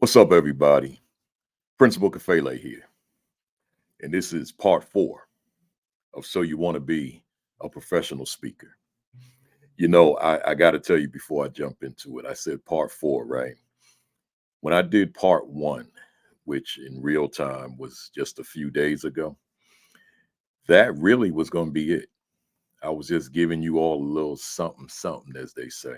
What's up, everybody? Principal Kafele here, and this is part four of So You Want to Be a Professional Speaker. I got to tell you before I jump into it, I said part four, right? When I did part one, which in real time was just a few days ago, that really was going to be it. I was just giving you all a little something, something, as they say.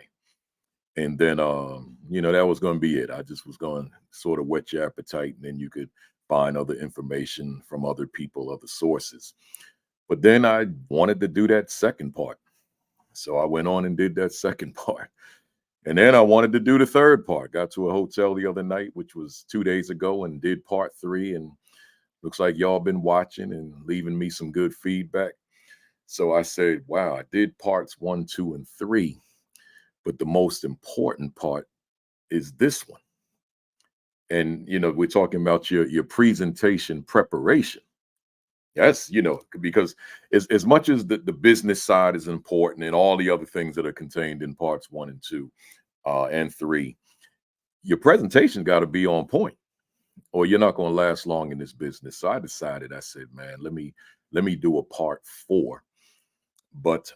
And then, that was going to be it. I just was going to sort of whet your appetite, and then you could find other information from other people, other sources. But then I wanted to do that second part. So I went on and did that second part. And then I wanted to do the third part. Got to a hotel the other night, which was 2 days ago, and did part three. And looks like y'all been watching and leaving me some good feedback. So I said, wow, I did parts one, two, and three. But the most important part is this one. And we're talking about your presentation preparation. Yes, because as much as the business side is important and all the other things that are contained in parts one and two and three, your presentation got to be on point, or you're not going to last long in this business. So I said, man, let me do a part four. But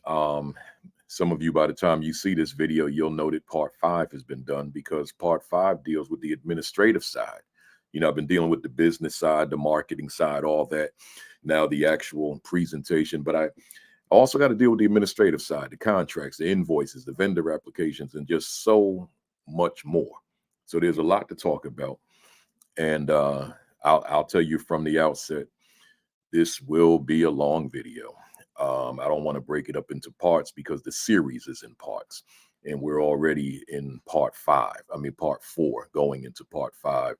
some of you, by the time you see this video, you'll know that part five has been done, because part five deals with the administrative side. I've been dealing with the business side, the marketing side, all that. Now the actual presentation, but I also got to deal with the administrative side, the contracts, the invoices, the vendor applications, and just so much more. So there's a lot to talk about. And I'll tell you from the outset, this will be a long video. I don't want to break it up into parts because the series is in parts, and we're already in part four, going into part five.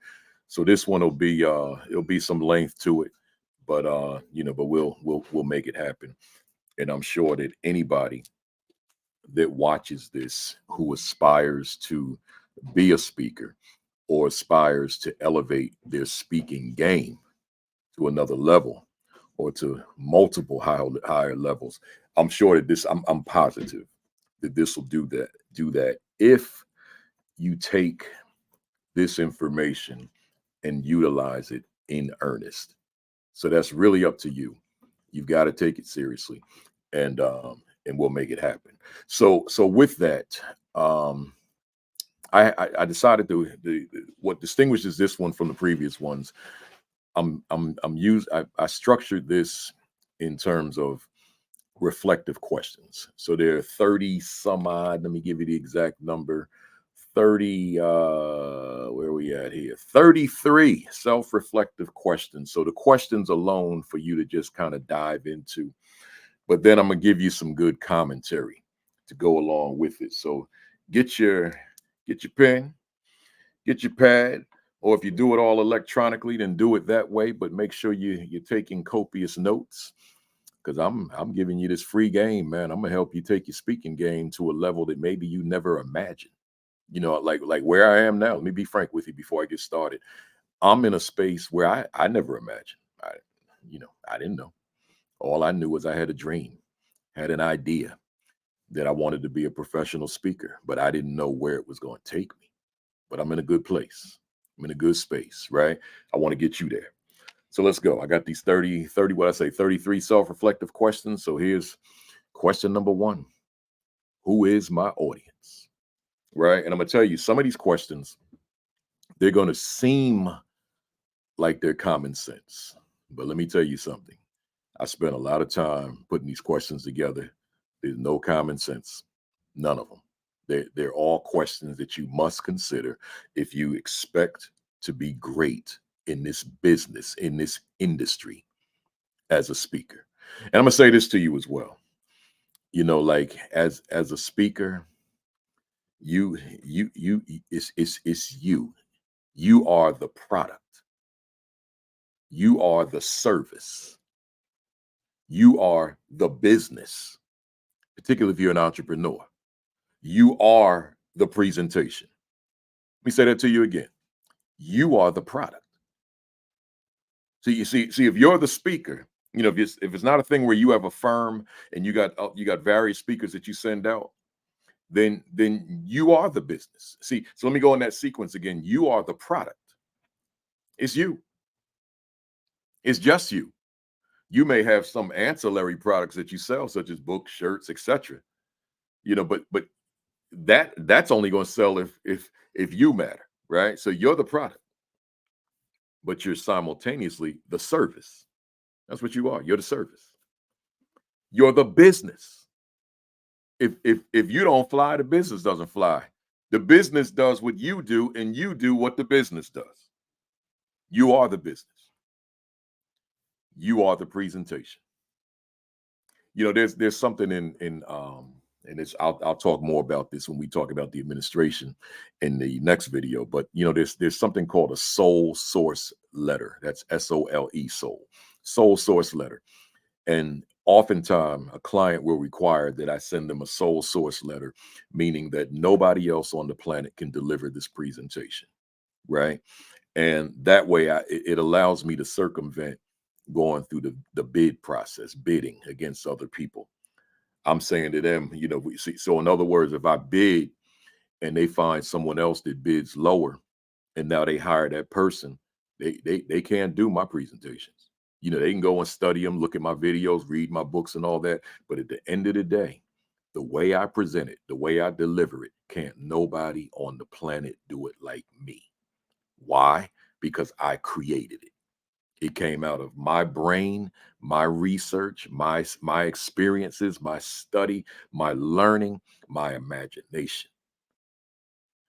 So this one will be it'll be some length to it, but but we'll make it happen. And I'm sure that anybody that watches this who aspires to be a speaker or aspires to elevate their speaking game to another level or to multiple higher levels, I'm sure that I'm positive that this will do that if you take this information and utilize it in earnest. So that's really up to you. You've got to take it seriously, and we'll make it happen. So with that, I decided what distinguishes this one from the previous ones. I structured this in terms of reflective questions. So there are 30 some odd. Let me give you the exact number. 30 where are we at here? 33 self-reflective questions. So the questions alone for you to just kind of dive into, but then I'm gonna give you some good commentary to go along with it. So get your pen, get your pad, or if you do it all electronically, then do it that way, but make sure you're taking copious notes, because I'm giving you this free game, man. I'm gonna help you take your speaking game to a level that maybe you never imagined. Like where I am now. Let me be frank with you before I get started. I'm in a space where I never imagined. I didn't know. All I knew was I had a dream, had an idea that I wanted to be a professional speaker, but I didn't know where it was going to take me. But I'm in a good place. I'm in a good space, right? I want to get you there. So let's go. I got these 33 self-reflective questions. So here's question number one. Who is my audience? Right? And I'm going to tell you, some of these questions, they're going to seem like they're common sense. But let me tell you something. I spent a lot of time putting these questions together. There's no common sense. None of them. They're all questions that you must consider if you expect to be great in this business, in this industry as a speaker. And I'm going to say this to you as well. Like as a speaker, it's you. You are the product. You are the service. You are the business, particularly if you're an entrepreneur. You are the presentation. Let me say that to you again. You are the product. So you see, if you're the speaker, if it's not a thing where you have a firm and you got various speakers that you send out, then you are the business. See, so let me go in that sequence again. You are the product. It's you. It's just you. You may have some ancillary products that you sell, such as books, shirts, etc. But that's only going to sell if you matter, right? So you're the product, but you're simultaneously the service. That's what you are. You're the service. You're the business. If you don't fly, the business doesn't fly. The business does what you do, and you do what the business does. You are the business. You are the presentation. There's something in and it's I'll talk more about this when we talk about the administration in the next video. But there's something called a sole source letter. That's SOLE, sole source letter. And oftentimes a client will require that I send them a sole source letter, meaning that nobody else on the planet can deliver this presentation, right? And that way it allows me to circumvent going through the bid process, bidding against other people. I'm saying to them, we see. So in other words, if I bid and they find someone else that bids lower, and now they hire that person, they can't do my presentations. They can go and study them, look at my videos, read my books and all that. But at the end of the day, the way I present it, the way I deliver it, can't nobody on the planet do it like me. Why? Because I created it. It came out of my brain, my research, my experiences, my study, my learning, my imagination.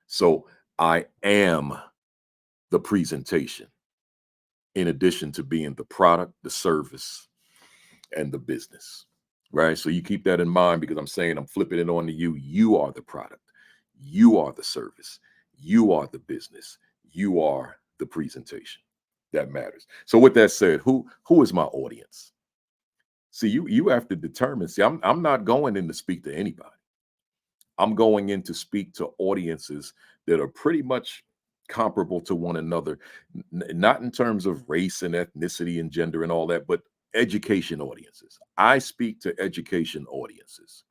So I am the presentation, in addition to being the product, the service, and the business. Right. So you keep that in mind, because I'm flipping it on to you. You are the product. You are the service. You are the business. You are the presentation. That matters. So with that said, who is my audience? See, you have to determine. See, I'm not going in to speak to anybody. I'm going in to speak to audiences that are pretty much comparable to one another, not in terms of race and ethnicity and gender and all that, but education audiences. I speak to education audiences.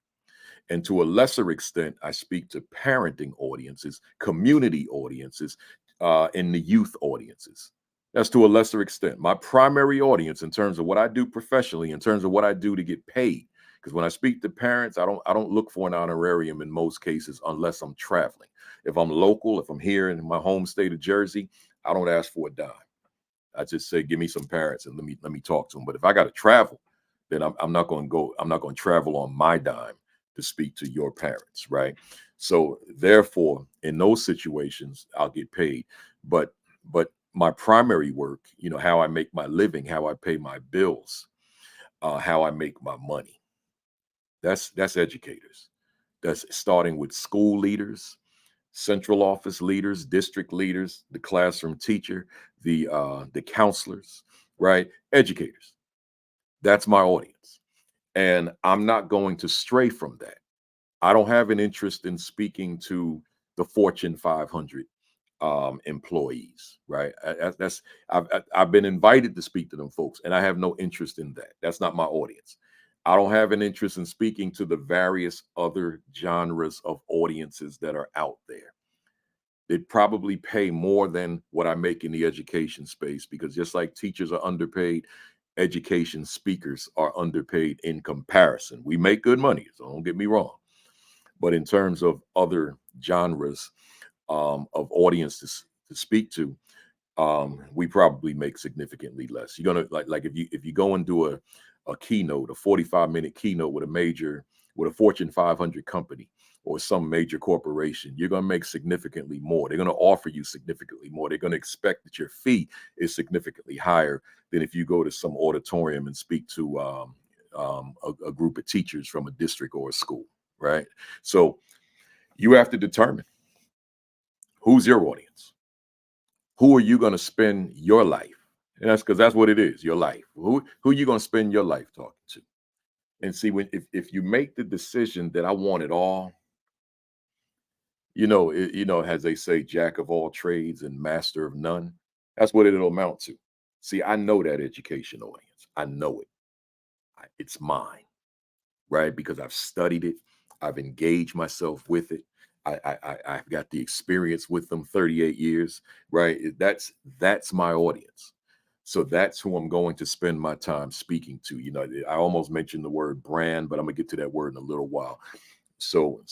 And to a lesser extent, I speak to parenting audiences, community audiences, and the youth audiences. That's to a lesser extent. My primary audience, in terms of what I do professionally, in terms of what I do to get paid, because when I speak to parents, I don't look for an honorarium in most cases unless I'm traveling. If I'm local, if I'm here in my home state of Jersey, I don't ask for a dime. I just say, give me some parents and let me talk to them. But if I got to travel, then I'm not going to go. I'm not going to travel on my dime to speak to your parents, right? So therefore, in those situations, I'll get paid. But my primary work, how I make my living, how I pay my bills, how I make my money. That's educators. That's starting with school leaders, central office leaders, district leaders, the classroom teacher, the counselors, right? Educators. That's my audience. And I'm not going to stray from that. I don't have an interest in speaking to the Fortune 500 employees, right? I've been invited to speak to them folks, and I have no interest in that. That's not my audience. I don't have an interest in speaking to the various other genres of audiences that are out there. They'd probably pay more than what I make in the education space, because just like teachers are underpaid, education speakers are underpaid in comparison. We make good money, so don't get me wrong. But in terms of other genres of audiences to speak to, we probably make significantly less. You're gonna like if you go and do a keynote, a 45-minute keynote with a Fortune 500 company or some major corporation, you're gonna make significantly more. They're gonna offer you significantly more. They're gonna expect that your fee is significantly higher than if you go to some auditorium and speak to a group of teachers from a district or a school, right? So you have to determine who's your audience. Who are you going to spend your life? And that's because that's what it is, your life. Who are you going to spend your life talking to? And see, when if you make the decision that I want it all, as they say, jack of all trades and master of none, that's what it'll amount to. See, I know that education audience. I know it. It's mine, right? Because I've studied it, I've engaged myself with it. I've got the experience with them 38 years, right? That's my audience. So that's who I'm going to spend my time speaking to. I almost mentioned the word brand, but I'm gonna get to that word in a little while. So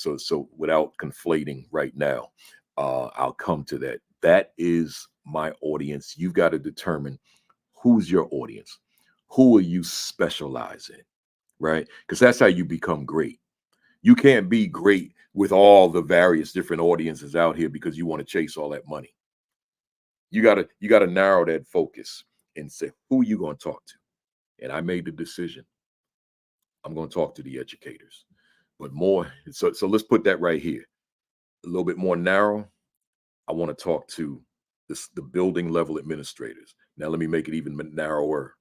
without conflating right now, I'll come to that. That is my audience. You've got to determine who's your audience. Who will you specialize in, right? Because that's how you become great. You can't be great with all the various different audiences out here because you want to chase all that money. You gotta narrow that focus and say who you gonna talk to. And I made the decision. I'm gonna talk to the educators. But more, so let's put that right here. A little bit more narrow. I want to talk to the building level administrators. Now let me make it even narrower.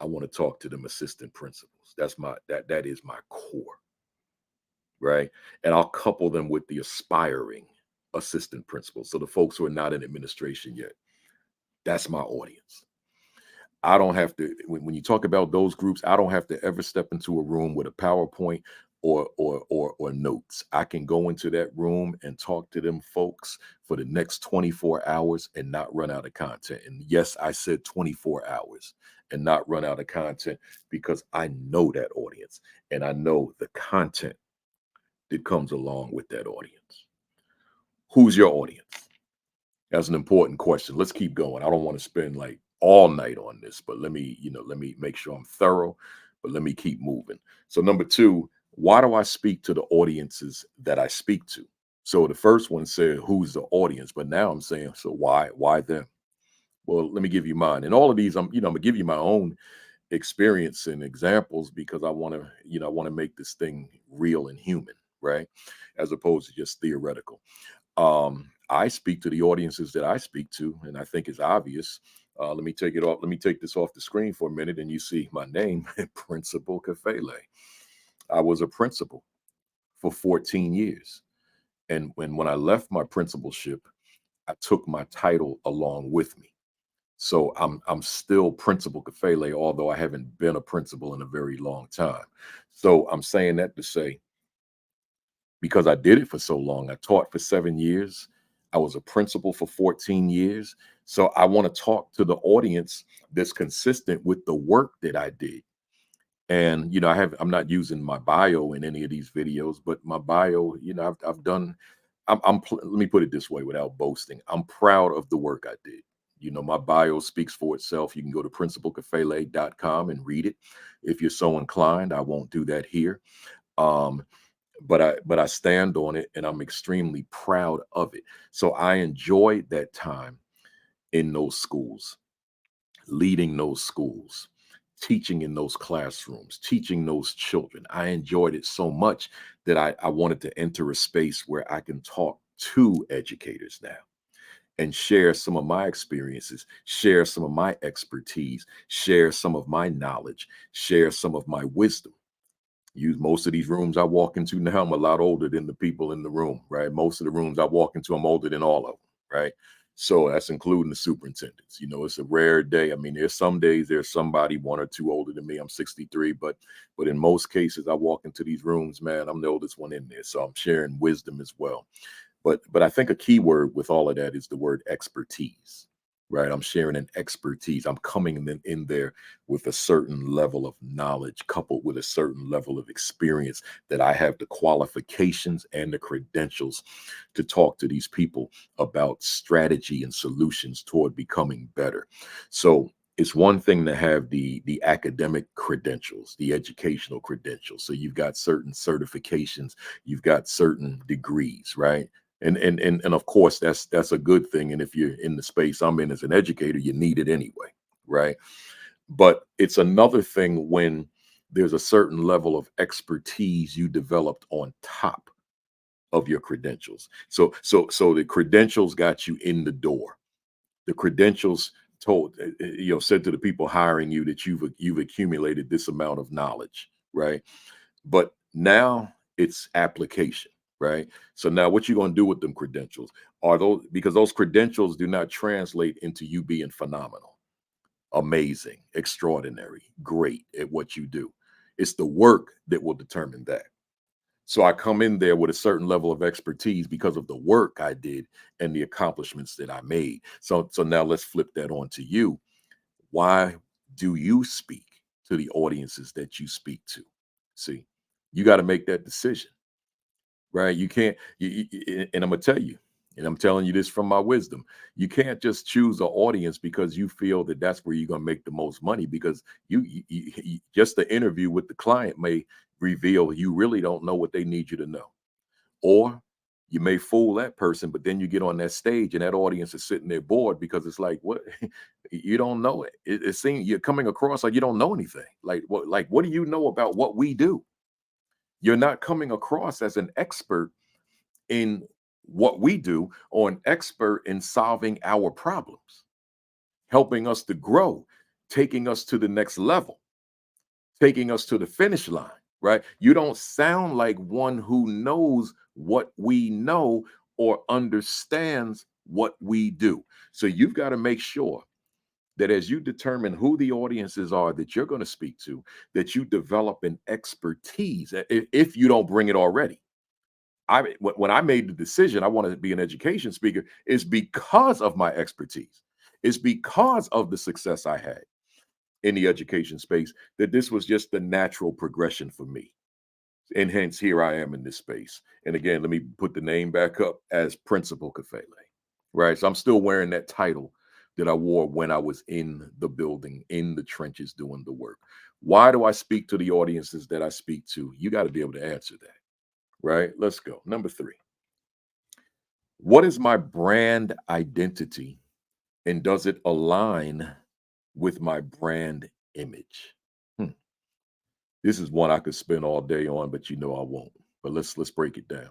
I want to talk to them assistant principals. That is my core, right? And I'll couple them with the aspiring assistant principals. So the folks who are not in administration yet. That's my audience. I don't have to when you talk about those groups, I don't have to ever step into a room with a PowerPoint or notes. I can go into that room and talk to them folks for the next 24 hours and not run out of content. And yes, I said 24 hours and not run out of content because I know that audience and I know the content that comes along with that audience. Who's your audience? That's an important question. Let's keep going. I don't want to spend like all night on this, but let me make sure I'm thorough, but let me keep moving. So number two, why do I speak to the audiences that I speak to? So the first one said, who's the audience? But now I'm saying, so why them? Well, let me give you mine. And all of these, I'm gonna give you my own experience and examples because I want to make this thing real and human, right? As opposed to just theoretical. I speak to the audiences that I speak to, and I think it's obvious. Let me take it off. Let me take this off the screen for a minute, and you see my name, Principal Kafele. I was a principal for 14 years, and when I left my principalship, I took my title along with me. So I'm still Principal Kafele, although I haven't been a principal in a very long time. So I'm saying that to say because I did it for so long. I taught for 7 years. I was a principal for 14 years. So I want to talk to the audience that's consistent with the work that I did. And I'm not using my bio in any of these videos, but my bio, I've done. Let me put it this way, without boasting, I'm proud of the work I did. My bio speaks for itself. You can go to principalkafele.com and read it if you're so inclined. I won't do that here. Um, but I stand on it and I'm extremely proud of it. So I enjoyed that time in those schools, leading those schools, teaching in those classrooms, teaching those children. I enjoyed it so much that I wanted to enter a space where I can talk to educators now and share some of my experiences, share some of my expertise, share some of my knowledge, share some of my wisdom. Use most of these rooms I walk into now, I'm a lot older than the people in the room, right? Most of the rooms I walk into, I'm older than all of them, right? So that's including the superintendents. It's a rare day. I mean, there's some days there's somebody one or two older than me. I'm 63, but in most cases, I walk into these rooms, man, I'm the oldest one in there. So I'm sharing wisdom as well. But I think a key word with all of that is the word expertise, right? I'm sharing an expertise. I'm coming in there with a certain level of knowledge coupled with a certain level of experience that I have the qualifications and the credentials to talk to these people about strategy and solutions toward becoming better. So it's one thing to have the academic credentials, the educational credentials. So you've got certain certifications, you've got certain degrees, right? And of course that's a good thing. And if you're in the space I'm in as an educator, you need it anyway, right? But it's another thing when there's a certain level of expertise you developed on top of your credentials. So the credentials got you in the door. The credentials said to the people hiring you that you've accumulated this amount of knowledge, right? But now it's application, right? So now what you going to do with them credentials? Are those because those credentials do not translate into you being phenomenal, amazing, extraordinary, great at what you do. It's the work that will determine that. So I come in there with a certain level of expertise because of the work I did and the accomplishments that I made. So now let's flip that on to you. Why do you speak to the audiences that you speak to? See, you got to make that decision, right? You can't, and I'm gonna tell you, and I'm telling you this from my wisdom. You can't just choose an audience because you feel that that's where you're gonna make the most money. Because just the interview with the client may reveal you really don't know what they need you to know, or you may fool that person, but then you get on that stage and that audience is sitting there bored because it's like, what? You don't know it. It seems you're coming across like you don't know anything. What do you know about what we do? You're not coming across as an expert in what we do or an expert in solving our problems, helping us to grow, taking us to the next level, taking us to the finish line, right? You don't sound like one who knows what we know or understands what we do. So you've got to make sure that as you determine who the audiences are that you're going to speak to, that you develop an expertise if you don't bring it already. When I made the decision, I wanted to be an education speaker, is because of my expertise. It's because of the success I had in the education space that this was just the natural progression for me. And hence, here I am in this space. And again, let me put the name back up as Principal Kafele, right? So I'm still wearing that title that I wore when I was in the building, in the trenches, doing the work. Why do I speak to the audiences that I speak to? You got to be able to answer that, right? Let's go. Number three. What is my brand identity and does it align with my brand image? Hmm. This is one I could spend all day on, but you know I won't. But let's break it down.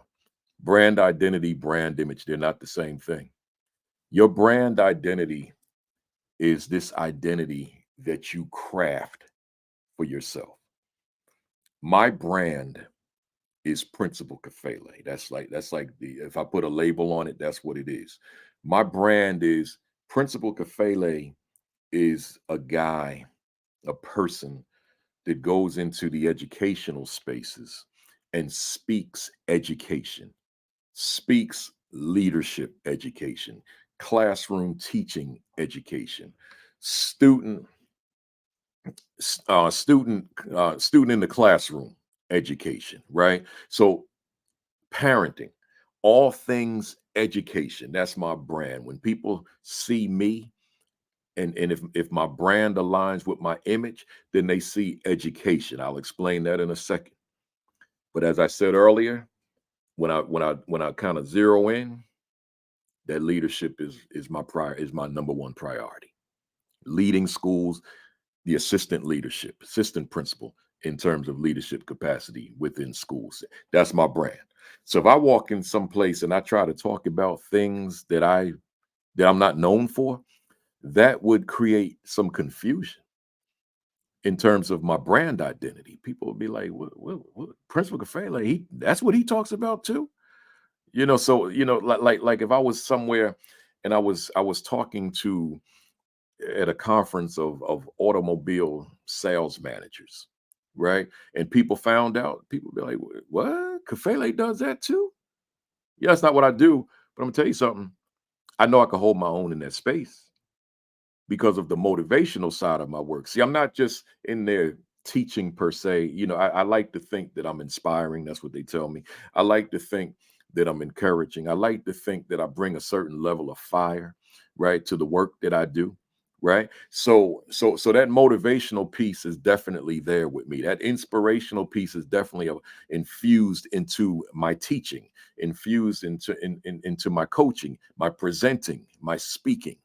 Brand identity, brand image, they're not the same thing. Your brand identity is this identity that you craft for yourself. My brand is Principal Kafele. That's like the if I put a label on it, that's what it is. My brand is Principal Kafele is a guy, a person that goes into the educational spaces and speaks education, speaks leadership education, classroom teaching education, student student in the classroom education, right? So parenting, all things education. That's my brand. When people see me, and if my brand aligns with my image, then they see education. I'll explain that in a second. But as I said earlier, when I kind of zero in, that leadership is my number one priority. Leading schools, the assistant principal in terms of leadership capacity within schools. That's my brand. So if I walk in some place and I try to talk about things that I'm not known for, that would create some confusion in terms of my brand identity. People would be like, what Principal Kafele, that's what he talks about too. So like if I was somewhere and I was talking to at a conference of automobile sales managers, right? And people found out, people be like, what? Kafele does that too? Yeah, that's not what I do. But I'm gonna tell you something. I know I can hold my own in that space because of the motivational side of my work. See, I'm not just in there teaching per se. I like to think that I'm inspiring. That's what they tell me. I like to think that I'm encouraging. I like to think that I bring a certain level of fire, right, to the work that I do. Right. So that motivational piece is definitely there with me. That inspirational piece is definitely infused into my teaching, infused into my coaching, my presenting, my speaking,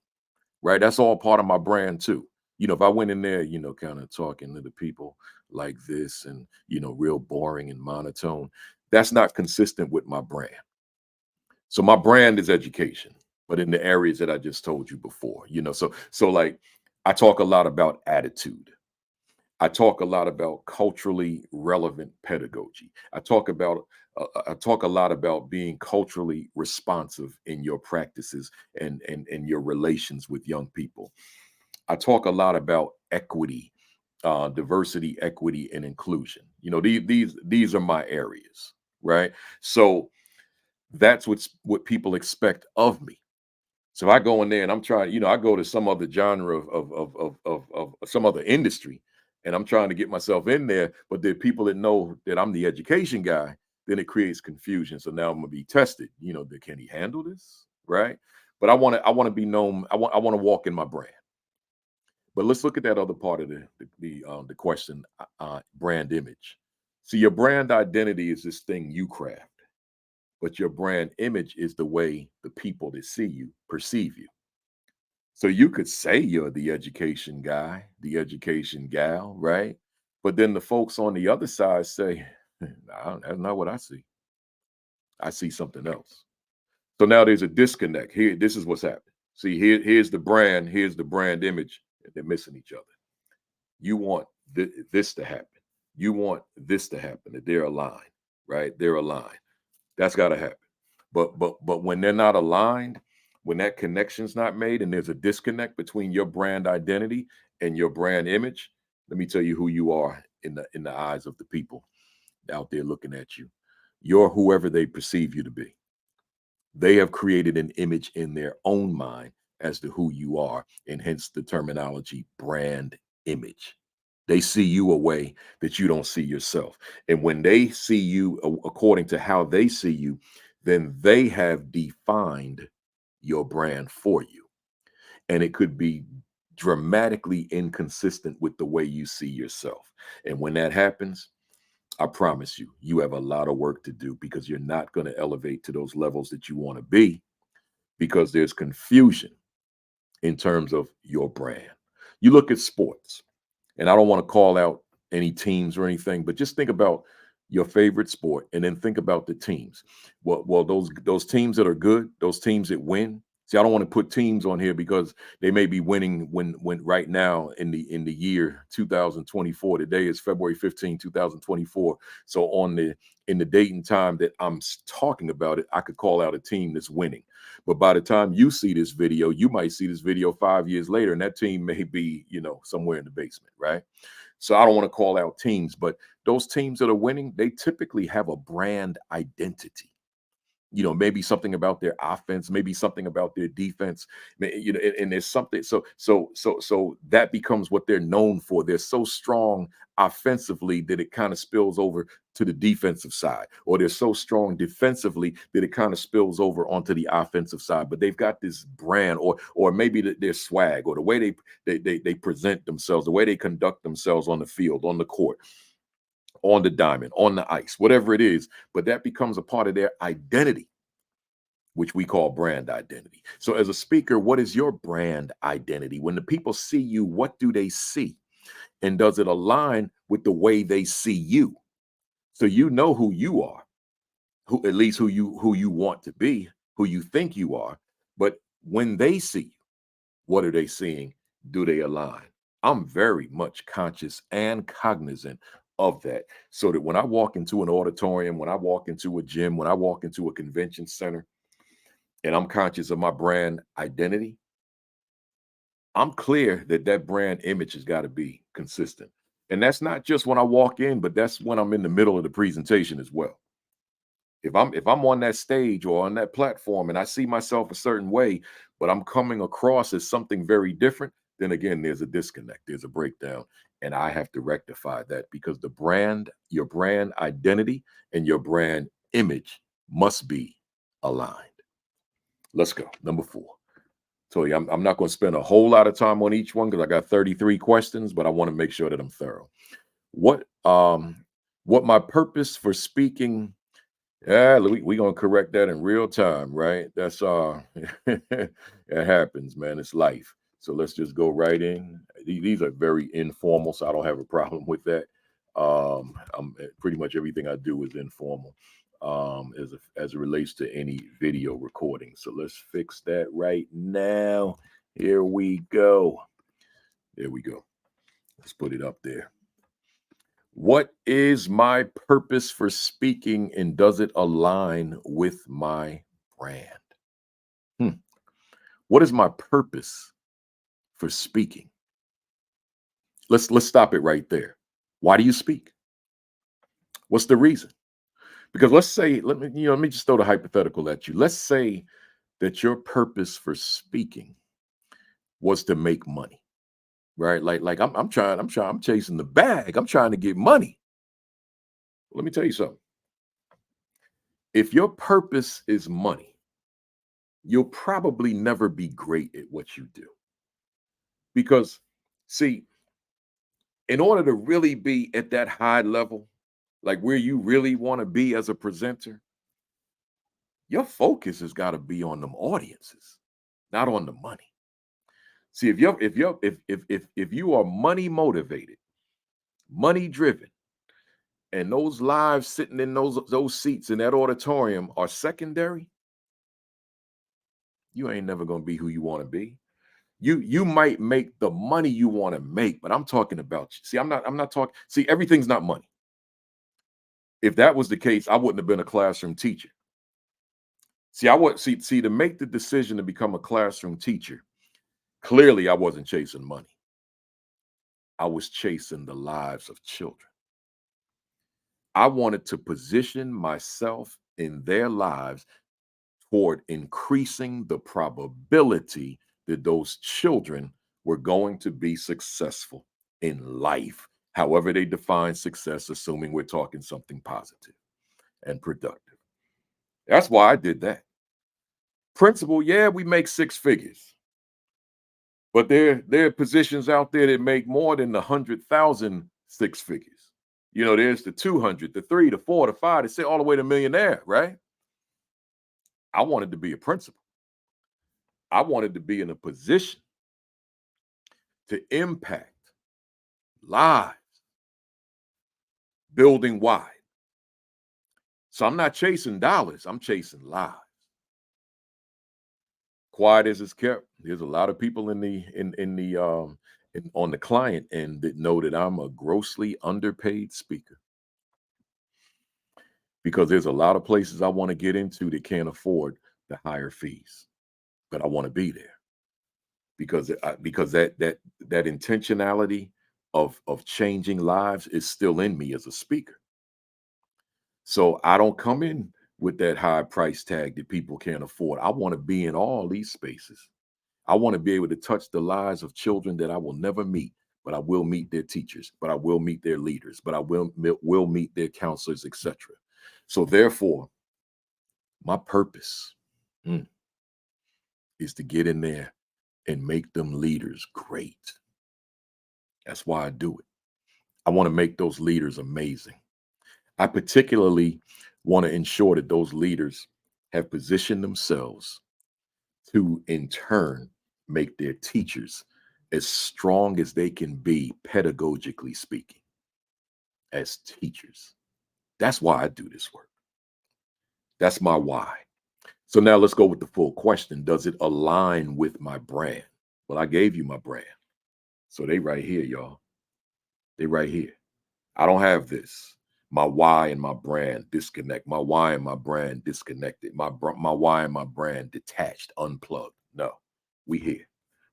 right? That's all part of my brand too. If I went in there, kind of talking to the people like this and, real boring and monotone, that's not consistent with my brand. So my brand is education, but in the areas that I just told you before, so like I talk a lot about attitude. I talk a lot about culturally relevant pedagogy. I talk a lot about being culturally responsive in your practices and your relations with young people. I talk a lot about equity, diversity, equity, and inclusion. These are my areas, right? So that's what people expect of me. So if I go in there and I'm trying, I go to some other genre of some other industry, and I'm trying to get myself in there, but there are people that know that I'm the education guy, then it creates confusion. So now I'm gonna be tested. Can he handle this? Right. But I want to be known. I want to walk in my brand. But let's look at that other part of the question, brand image. See, your brand identity is this thing you craft, but your brand image is the way the people that see you perceive you. So you could say you're the education guy, the education gal, right? But then the folks on the other side say, nah, that's not what I see. I see something else. So now there's a disconnect. Here, this is what's happening. See, here's the brand image. They're missing each other. You want this to happen. You want this to happen. That they're aligned, right? They're aligned. That's got to happen. But when they're not aligned, when that connection's not made, and there's a disconnect between your brand identity and your brand image, let me tell you who you are in the eyes of the people out there looking at you. You're whoever they perceive you to be. They have created an image in their own mind as to who you are, and hence the terminology brand image. They see you a way that you don't see yourself. And when they see you according to how they see you, then they have defined your brand for you. And it could be dramatically inconsistent with the way you see yourself. And when that happens, I promise you, you have a lot of work to do, because you're not going to elevate to those levels that you want to be, because there's confusion in terms of your brand. You look at sports, and I don't want to call out any teams or anything, but just think about your favorite sport, and then think about the teams. Well, those teams that are good, those teams that win. See, I don't want to put teams on here because they may be winning when right now in the year 2024. Today is February 15, 2024. So in the date and time that I'm talking about it, I could call out a team that's winning. But by the time you see this video, you might see this video 5 years later, and that team may be, somewhere in the basement, right? So I don't want to call out teams, but those teams that are winning, they typically have a brand identity. Maybe something about their offense, maybe something about their defense, and there's something. So that becomes what they're known for. They're so strong offensively that it kind of spills over to the defensive side, or they're so strong defensively that it kind of spills over onto the offensive side. But they've got this brand, or maybe their swag, or the way they present themselves, the way they conduct themselves on the field, on the court, on the diamond, on the ice, whatever it is. But that becomes a part of their identity, which we call brand identity. So, as a speaker, what is your brand identity? When the people see you, what do they see? And does it align with the way they see you? So you know who you are, who at least who you want to be, who you think you are. But when they see you, what are they seeing? Do they align? I'm very much conscious and cognizant of that, so that when I walk into an auditorium, when I walk into a gym, when I walk into a convention center, and I'm conscious of my brand identity, I'm clear that that brand image has got to be consistent. And that's not just when I walk in, but that's when I'm in the middle of the presentation as well. If I'm on that stage or on that platform and I see myself a certain way, but I'm coming across as something very different, then again, there's a disconnect, there's a breakdown, and I have to rectify that, because your brand identity and your brand image must be aligned. Let's go. Number 4. So yeah, I'm not going to spend a whole lot of time on each one because I got 33 questions, but I want to make sure that I'm thorough. What my purpose for speaking? Yeah, we gonna correct that in real time, right? That's it happens, man. It's life. So let's just go right in. These are very informal, so I don't have a problem with that. Pretty much everything I do is informal, as it relates to any video recording. So let's fix that right now. Here we go. There we go. Let's put it up there. What is my purpose for speaking, and does it align with my brand? Hmm. What is my purpose for speaking? Let's stop it right there. Why do you speak? What's the reason? Because let's say, let me just throw the hypothetical at you. Let's say that your purpose for speaking was to make money, right? Like I'm chasing the bag. I'm trying to get money. Let me tell you something. If your purpose is money, you'll probably never be great at what you do. Because, see, in order to really be at that high level, like where you really want to be as a presenter, your focus has got to be on them audiences, not on the money. See, if you are money motivated, money driven, and those lives sitting in those seats in that auditorium are secondary, you ain't never gonna be who you want to be. You might make the money you want to make, but I'm talking about, see, I'm not talking, see, everything's not money. If that was the case, I wouldn't have been a classroom teacher. See, I would see to make the decision to become a classroom teacher, clearly I wasn't chasing money. I was chasing the lives of children. I wanted to position myself in their lives toward increasing the probability that those children were going to be successful in life, however they define success, assuming we're talking something positive and productive. That's why I did that. Principal, yeah, we make six figures, but there are positions out there that make more than the 100,000 six figures. There's the 200, the three, the four, the five, to say all the way to millionaire, right? I wanted to be a principal. I wanted to be in a position to impact lives, building wide. So I'm not chasing dollars, I'm chasing lives. Quiet as it's kept, there's a lot of people on the client end that know that I'm a grossly underpaid speaker, because there's a lot of places I want to get into that can't afford the higher fees, but I want to be there because that intentionality of changing lives is still in me as a speaker. So I don't come in with that high price tag that people can't afford. I want to be in all these spaces. I want to be able to touch the lives of children that I will never meet, but I will meet their teachers, but I will meet their leaders, but I will meet their counselors, etc. So therefore, my purpose mm, is to get in there and make them leaders great. That's why I do it. I want to make those leaders amazing. I particularly want to ensure that those leaders have positioned themselves to, in turn, make their teachers as strong as they can be, pedagogically speaking, as teachers. That's why I do this work. That's my why. So now let's go with the full question. Does it align with my brand? Well, I gave you my brand. So they right here, y'all. They right here. I don't have this. My why and my brand disconnect. My why and my brand disconnected. My why and my brand detached, unplugged. No, we here.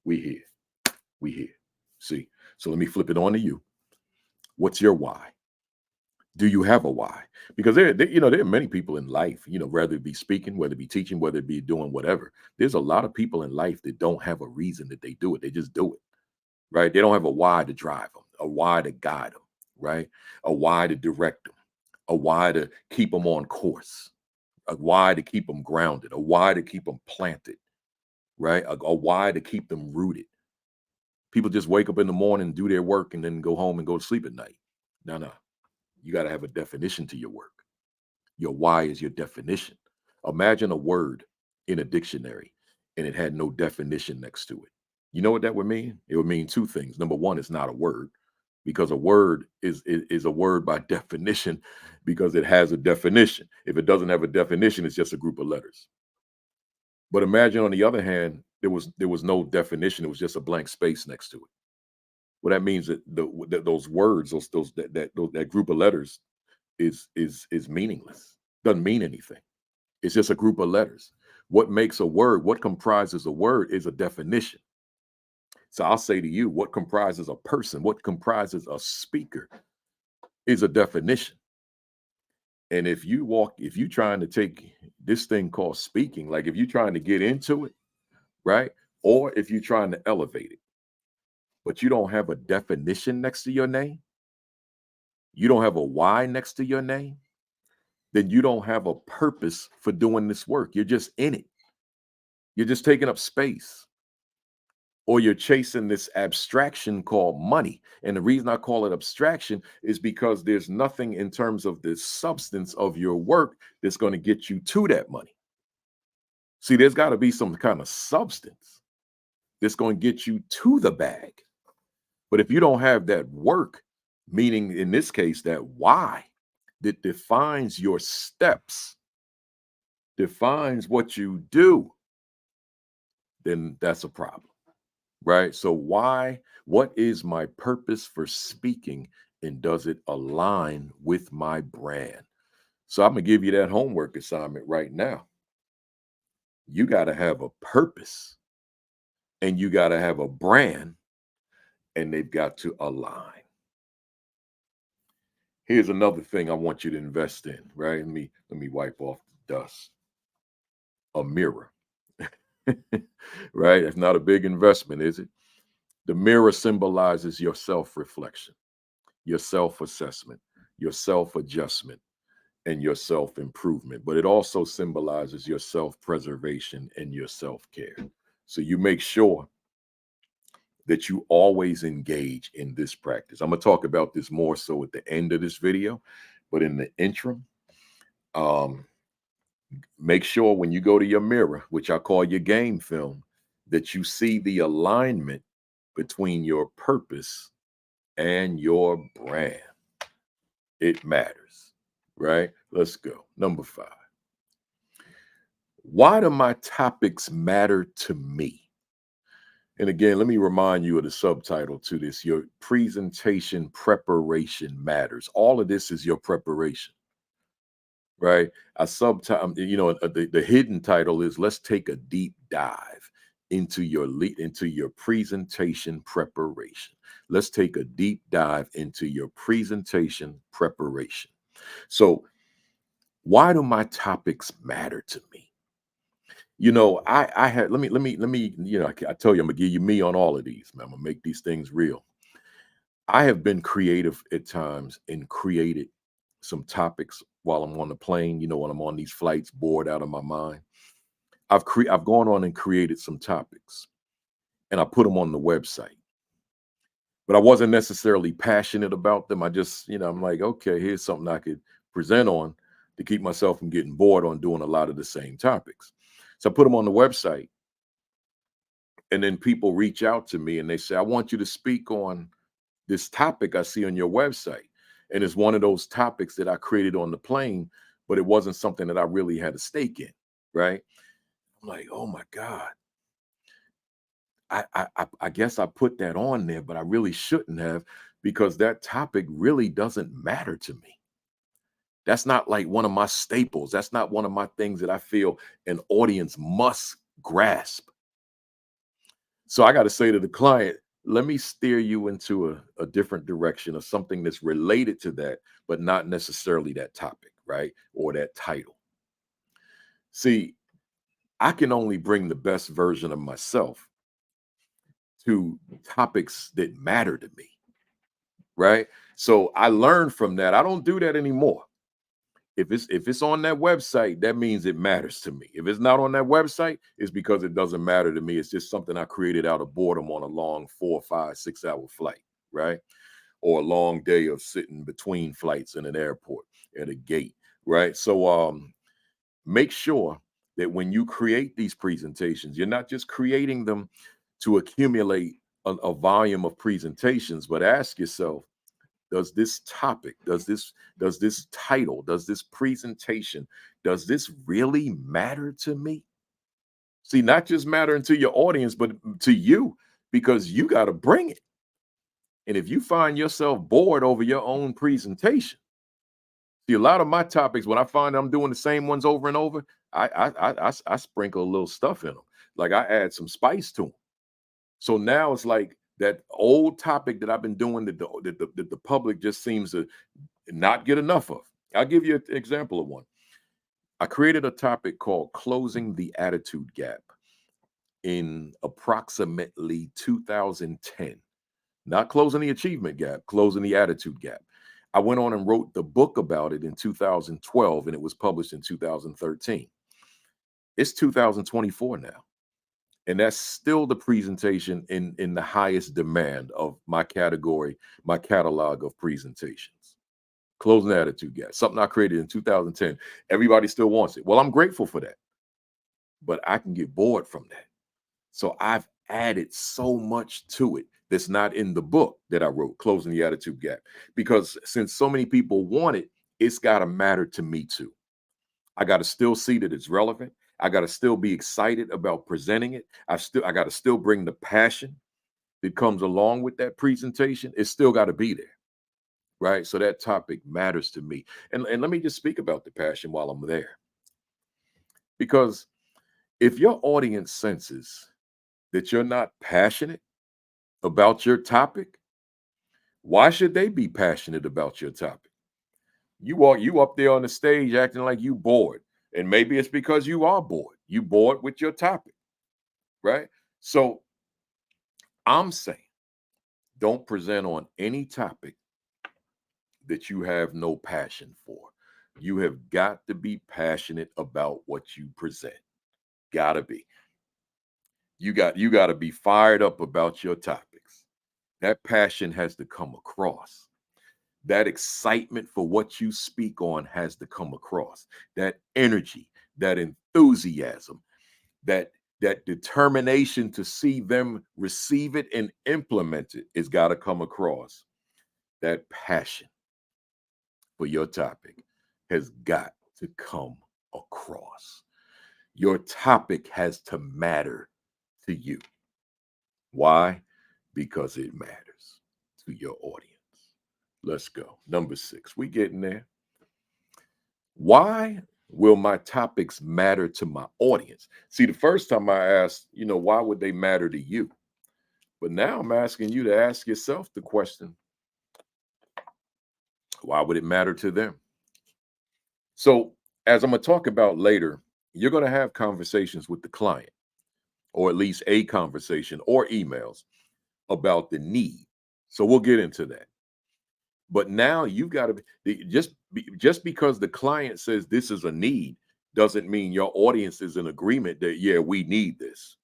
We here. We here. See. So let me flip it on to you. What's your why? Do you have a why? Because there are many people in life, whether it be speaking, whether it be teaching, whether it be doing whatever. There's a lot of people in life that don't have a reason that they do it. They just do it, right? They don't have a why to drive them, a why to guide them, right? A why to direct them, a why to keep them on course, a why to keep them grounded, a why to keep them planted, right? A why to keep them rooted. People just wake up in the morning, do their work, and then go home and go to sleep at night. No, no. You got to have a definition to your work. Your why is your definition. Imagine a word in a dictionary and it had no definition next to it. You know what that would mean? It would mean two things. Number one, it's not a word, because a word is a word by definition, because it has a definition. If it doesn't have a definition, it's just a group of letters. But imagine, on the other hand, there was no definition. It was just a blank space next to it. Well, that means that those words, that group of letters is meaningless. Doesn't mean anything. It's just a group of letters. What makes a word, what comprises a word, is a definition. So I'll say to you, what comprises a person, what comprises a speaker, is a definition. And if you trying to take this thing called speaking, like if you're trying to get into it, right? Or if you're trying to elevate it, but you don't have a definition next to your name, you don't have a why next to your name, then you don't have a purpose for doing this work. You're just in it. You're just taking up space. Or you're chasing this abstraction called money. And the reason I call it abstraction is because there's nothing in terms of the substance of your work that's going to get you to that money. See, there's got to be some kind of substance that's going to get you to the bag. But if you don't have that work, meaning in this case, that why that defines your steps, defines what you do, then that's a problem. Right? So what is my purpose for speaking and does it align with my brand? So I'm gonna give you that homework assignment right now. You got to have a purpose and you got to have a brand and they've got to align. Here's another thing I want you to invest in, right? Let me wipe off the dust. A mirror. Right? It's not a big investment, is it? The mirror symbolizes your self-reflection, your self-assessment, your self-adjustment, and your self-improvement. But it also symbolizes your self-preservation and your self-care. So you make sure that you always engage in this practice. I'm going to talk about this more so at the end of this video, but in the interim, um, make sure when you go to your mirror, which I call your game film, that you see the alignment between your purpose and your brand. It matters, right? Let's go. Number 5. Why do my topics matter to me? And again, let me remind you of the subtitle to this. Your presentation preparation matters. All of this is your preparation, right? A subtitle, the hidden title is "Let's take a deep dive into your presentation preparation." Let's take a deep dive into your presentation preparation. So, why do my topics matter to me? I had let me, I tell you, I'm gonna give you me on all of these, man. I'm gonna make these things real. I have been creative at times and created some topics while I'm on the plane, when I'm on these flights, bored out of my mind. I've gone on and created some topics and I put them on the website. But I wasn't necessarily passionate about them. I just, I'm like, okay, here's something I could present on to keep myself from getting bored on doing a lot of the same topics. So I put them on the website. And then people reach out to me and they say, I want you to speak on this topic I see on your website. And it's one of those topics that I created on the plane, but it wasn't something that I really had a stake in. Right. I'm like, oh my God. I guess I put that on there, but I really shouldn't have because that topic really doesn't matter to me. That's not like one of my staples. That's not one of my things that I feel an audience must grasp. So I got to say to the client, let me steer you into a different direction of something that's related to that, but not necessarily that topic, right? Or that title. See, I can only bring the best version of myself to topics that matter to me, right? So I learned from that. I don't do that anymore. If it's on that website, that means it matters to me. If it's not on that website, it's because it doesn't matter to me. It's just something I created out of boredom on a long 4, 5, 6 hour flight, right? Or a long day of sitting between flights in an airport at a gate, right? So make sure that when you create these presentations, you're not just creating them to accumulate a volume of presentations, but ask yourself, does this topic, does this title, does this presentation, does this really matter to me? See, not just mattering to your audience, but to you, because you got to bring it. And if you find yourself bored over your own presentation, see, a lot of my topics, when I find I'm doing the same ones over and over, I sprinkle a little stuff in them. Like I add some spice to them. So now it's like that old topic that I've been doing that the public just seems to not get enough of. I'll give you an example of one. I created a topic called Closing the Attitude Gap in approximately 2010. Not closing the achievement gap, closing the attitude gap. I went on and wrote the book about it in 2012, and it was published in 2013. It's 2024 now. And that's still the presentation in the highest demand of my category, my catalog of presentations. Closing the attitude gap, something I created in 2010. Everybody still wants it. Well, I'm grateful for that, but I can get bored from that. So I've added so much to it that's not in the book that I wrote, Closing the Attitude Gap. Because since so many people want it, it's got to matter to me too. I got to still see that it's relevant. I got to still be excited about presenting it. I got to still bring the passion that comes along with that presentation. It's still got to be there. Right. So that topic matters to me. And let me just speak about the passion while I'm there. Because if your audience senses that you're not passionate about your topic, why should they be passionate about your topic? You up there on the stage acting like you bored. And maybe it's because you are bored. You bored with your topic, right? So I'm saying don't present on any topic that you have no passion for. You have got to be passionate about what you present. Gotta be. You got to be fired up about your topics. That passion has to come across. That excitement for what you speak on has to come across. That energy, that enthusiasm, that that determination to see them receive it and implement it has got to come across. That passion for your topic has got to come across. Your topic has to matter to you. Why? Because it matters to your audience. Let's go. Number 6. We getting there. Why will my topics matter to my audience? See, the first time I asked, why would they matter to you? But now I'm asking you to ask yourself the question, why would it matter to them? So, as I'm going to talk about later, you're going to have conversations with the client, or at least a conversation or emails about the need. So, we'll get into that. But now you've got to just because the client says this is a need doesn't mean your audience is in agreement that yeah, we need this.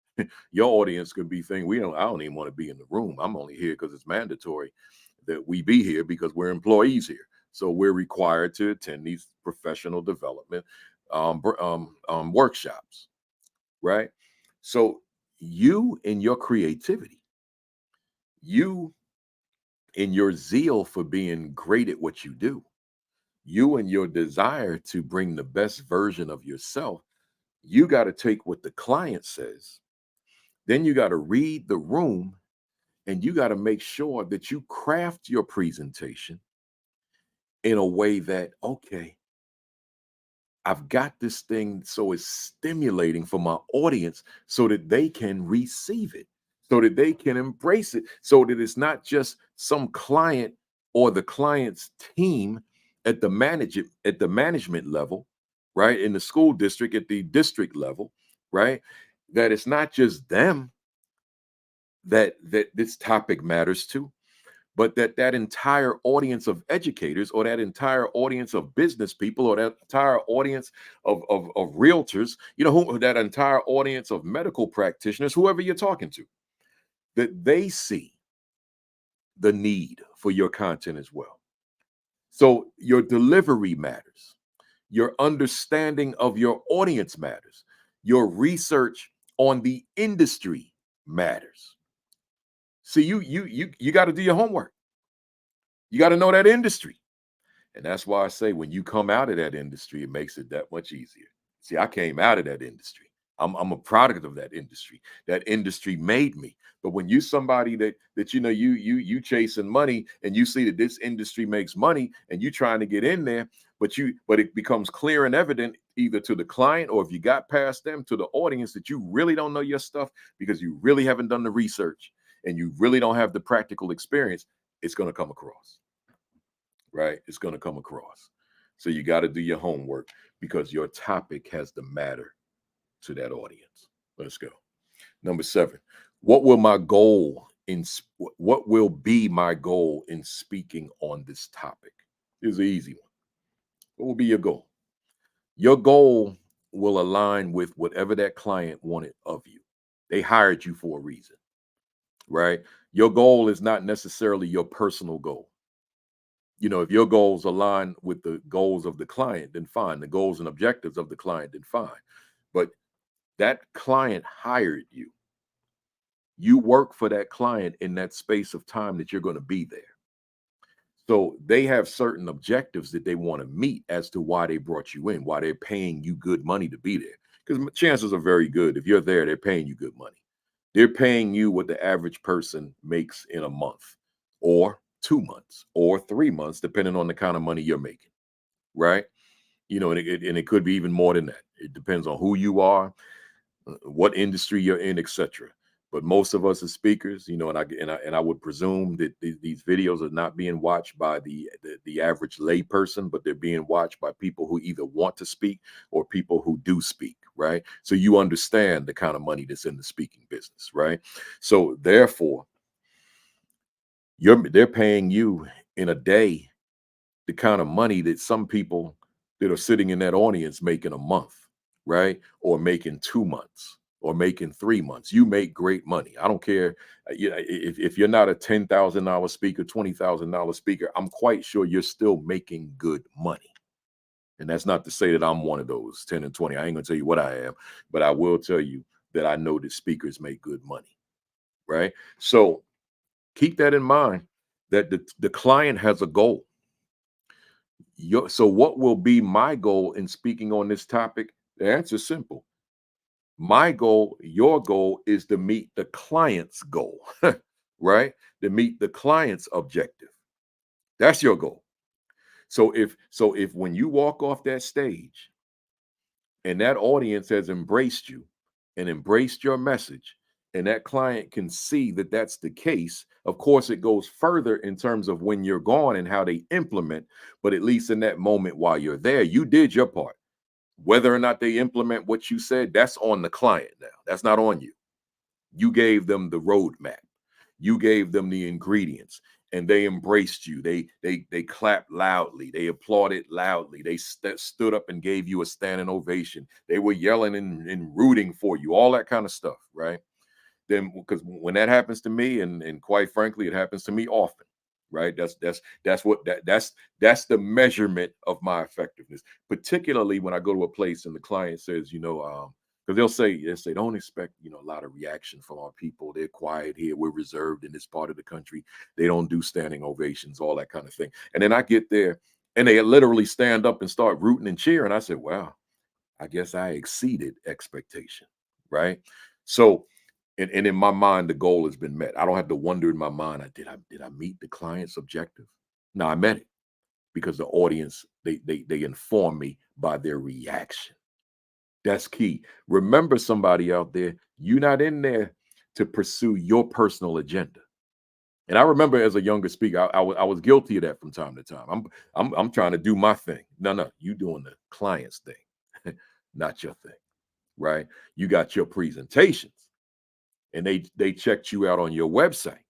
Your audience could be thinking I don't even want to be in the room. I'm only here because it's mandatory that we be here because we're employees here. So we're required to attend these professional development workshops, right? So you in your creativity, you in your zeal for being great at what you do, you and your desire to bring the best version of yourself, you got to take what the client says. Then you got to read the room and you got to make sure that you craft your presentation in a way that, okay, I've got this thing so it's stimulating for my audience so that they can receive it, so that they can embrace it, so that it's not just some client or the client's team at the management level, right? In the school district, at the district level, right? That it's not just them that this topic matters to, but that entire audience of educators or that entire audience of business people or that entire audience of realtors, that entire audience of medical practitioners, whoever you're talking to, that they see the need for your content as well. So your delivery matters. Your understanding of your audience matters. Your research on the industry matters. See, you got to do your homework. You got to know that industry. And that's why I say when you come out of that industry, it makes it that much easier. See, I came out of that industry. I'm a product of that industry. That industry made me. But when you somebody that you chasing money and you see that this industry makes money and you trying to get in there, but it becomes clear and evident either to the client or if you got past them to the audience that you really don't know your stuff because you really haven't done the research and you really don't have the practical experience, it's going to come across. Right? It's going to come across. So you got to do your homework because your topic has to matter to that audience. Let's go. Number 7. What will my goal in what will be my goal in speaking on this topic? Is an easy one. What will be your goal? Your goal will align with whatever that client wanted of you. They hired you for a reason, right? Your goal is not necessarily your personal goal. If your goals align with the goals of the client, then fine. The goals and objectives of the client, then fine. But that client hired you. You work for that client in that space of time that you're going to be there. So they have certain objectives that they want to meet as to why they brought you in, why they're paying you good money to be there. Because chances are very good. If you're there, they're paying you good money. They're paying you what the average person makes in a month or 2 months or 3 months, depending on the kind of money you're making. Right. And it could be even more than that. It depends on who you are, what industry you're in, etc. But most of us as speakers, and I would presume that these videos are not being watched by the average lay person, but they're being watched by people who either want to speak or people who do speak, right? So you understand the kind of money that's in the speaking business, right? So therefore, they're paying you in a day the kind of money that some people that are sitting in that audience make in a month, right? Or making 2 months or making 3 months. You make great money. I don't care. If you're not a $10,000 speaker, $20,000 speaker, I'm quite sure you're still making good money. And that's not to say that I'm one of those 10 and 20. I ain't gonna tell you what I am, but I will tell you that I know that speakers make good money, right? So keep that in mind that the client has a goal. So what will be my goal in speaking on this topic? The answer is simple. My goal, your goal is to meet the client's goal, right? To meet the client's objective. That's your goal. So if when you walk off that stage and that audience has embraced you and embraced your message, and that client can see that that's the case, of course it goes further in terms of when you're gone and how they implement, but at least in that moment while you're there, you did your part. Whether or not they implement what you said, that's on the client now. That's not on you. You gave them the roadmap. You gave them the ingredients, and they embraced you. They clapped loudly. They applauded loudly. They stood up and gave you a standing ovation. They were yelling and rooting for you. All that kind of stuff, right? Then, because when that happens to me, and quite frankly, it happens to me often, right? That's the measurement of my effectiveness. Particularly when I go to a place and the client says, because they'll say, don't expect, a lot of reaction from our people. They're quiet here. We're reserved in this part of the country. They don't do standing ovations, all that kind of thing. And then I get there and they literally stand up and start rooting and cheering. I said, wow, I guess I exceeded expectation, right? So, and in my mind, the goal has been met. I don't have to wonder in my mind, did I meet the client's objective? No, I met it because the audience, they inform me by their reaction. That's key. Remember, somebody out there, you're not in there to pursue your personal agenda. And I remember as a younger speaker, I was guilty of that from time to time. I'm trying to do my thing. No, you doing the client's thing, not your thing, right? You got your presentations, and they checked you out on your website,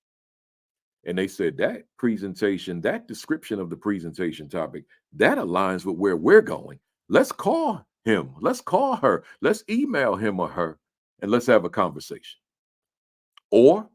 and they said that presentation, that description of the presentation topic, that aligns with where we're going. Let's call him. Let's call her. Let's email him or her, and let's have a conversation. Or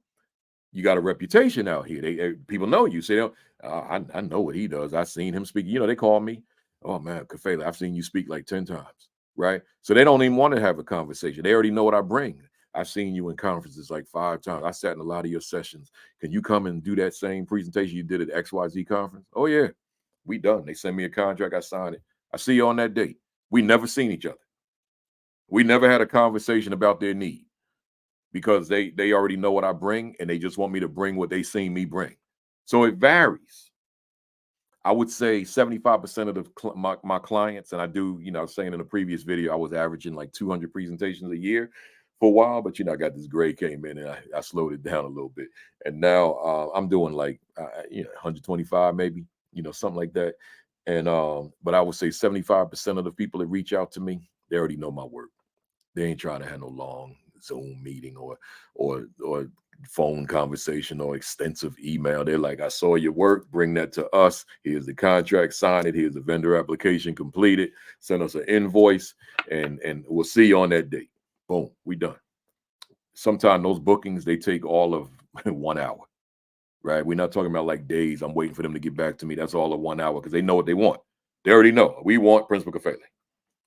you got a reputation out here. People know you. Say, I know what he does. I've seen him speak. They call me. Oh man, Kafele, I've seen you speak like 10 times. Right. So they don't even want to have a conversation. They already know what I bring. I've seen you in conferences like 5 times. I sat in a lot of your sessions. Can you come and do that same presentation you did at XYZ conference? Oh, yeah. We done. They sent me a contract. I signed it. I see you on that date. We never seen each other. We never had a conversation about their need, because they already know what I bring, and they just want me to bring what they seen me bring. So it varies. I would say 75% of my clients, and I do, I was saying in a previous video, I was averaging like 200 presentations a year for a while, but I got this grade came in and I slowed it down a little bit. And now I'm doing like, 125 maybe, something like that. And but I would say 75% of the people that reach out to me, they already know my work. They ain't trying to have no long Zoom meeting or phone conversation or extensive email. They're like, I saw your work, bring that to us. Here's the contract, sign it. Here's the vendor application completed. Send us an invoice, and we'll see you on that date. Boom, we done. Sometimes those bookings they take all of 1 hour, right? We're not talking about like days. I'm waiting for them to get back to me. That's all of 1 hour because they know what they want. They already know. We want Principal Kafele,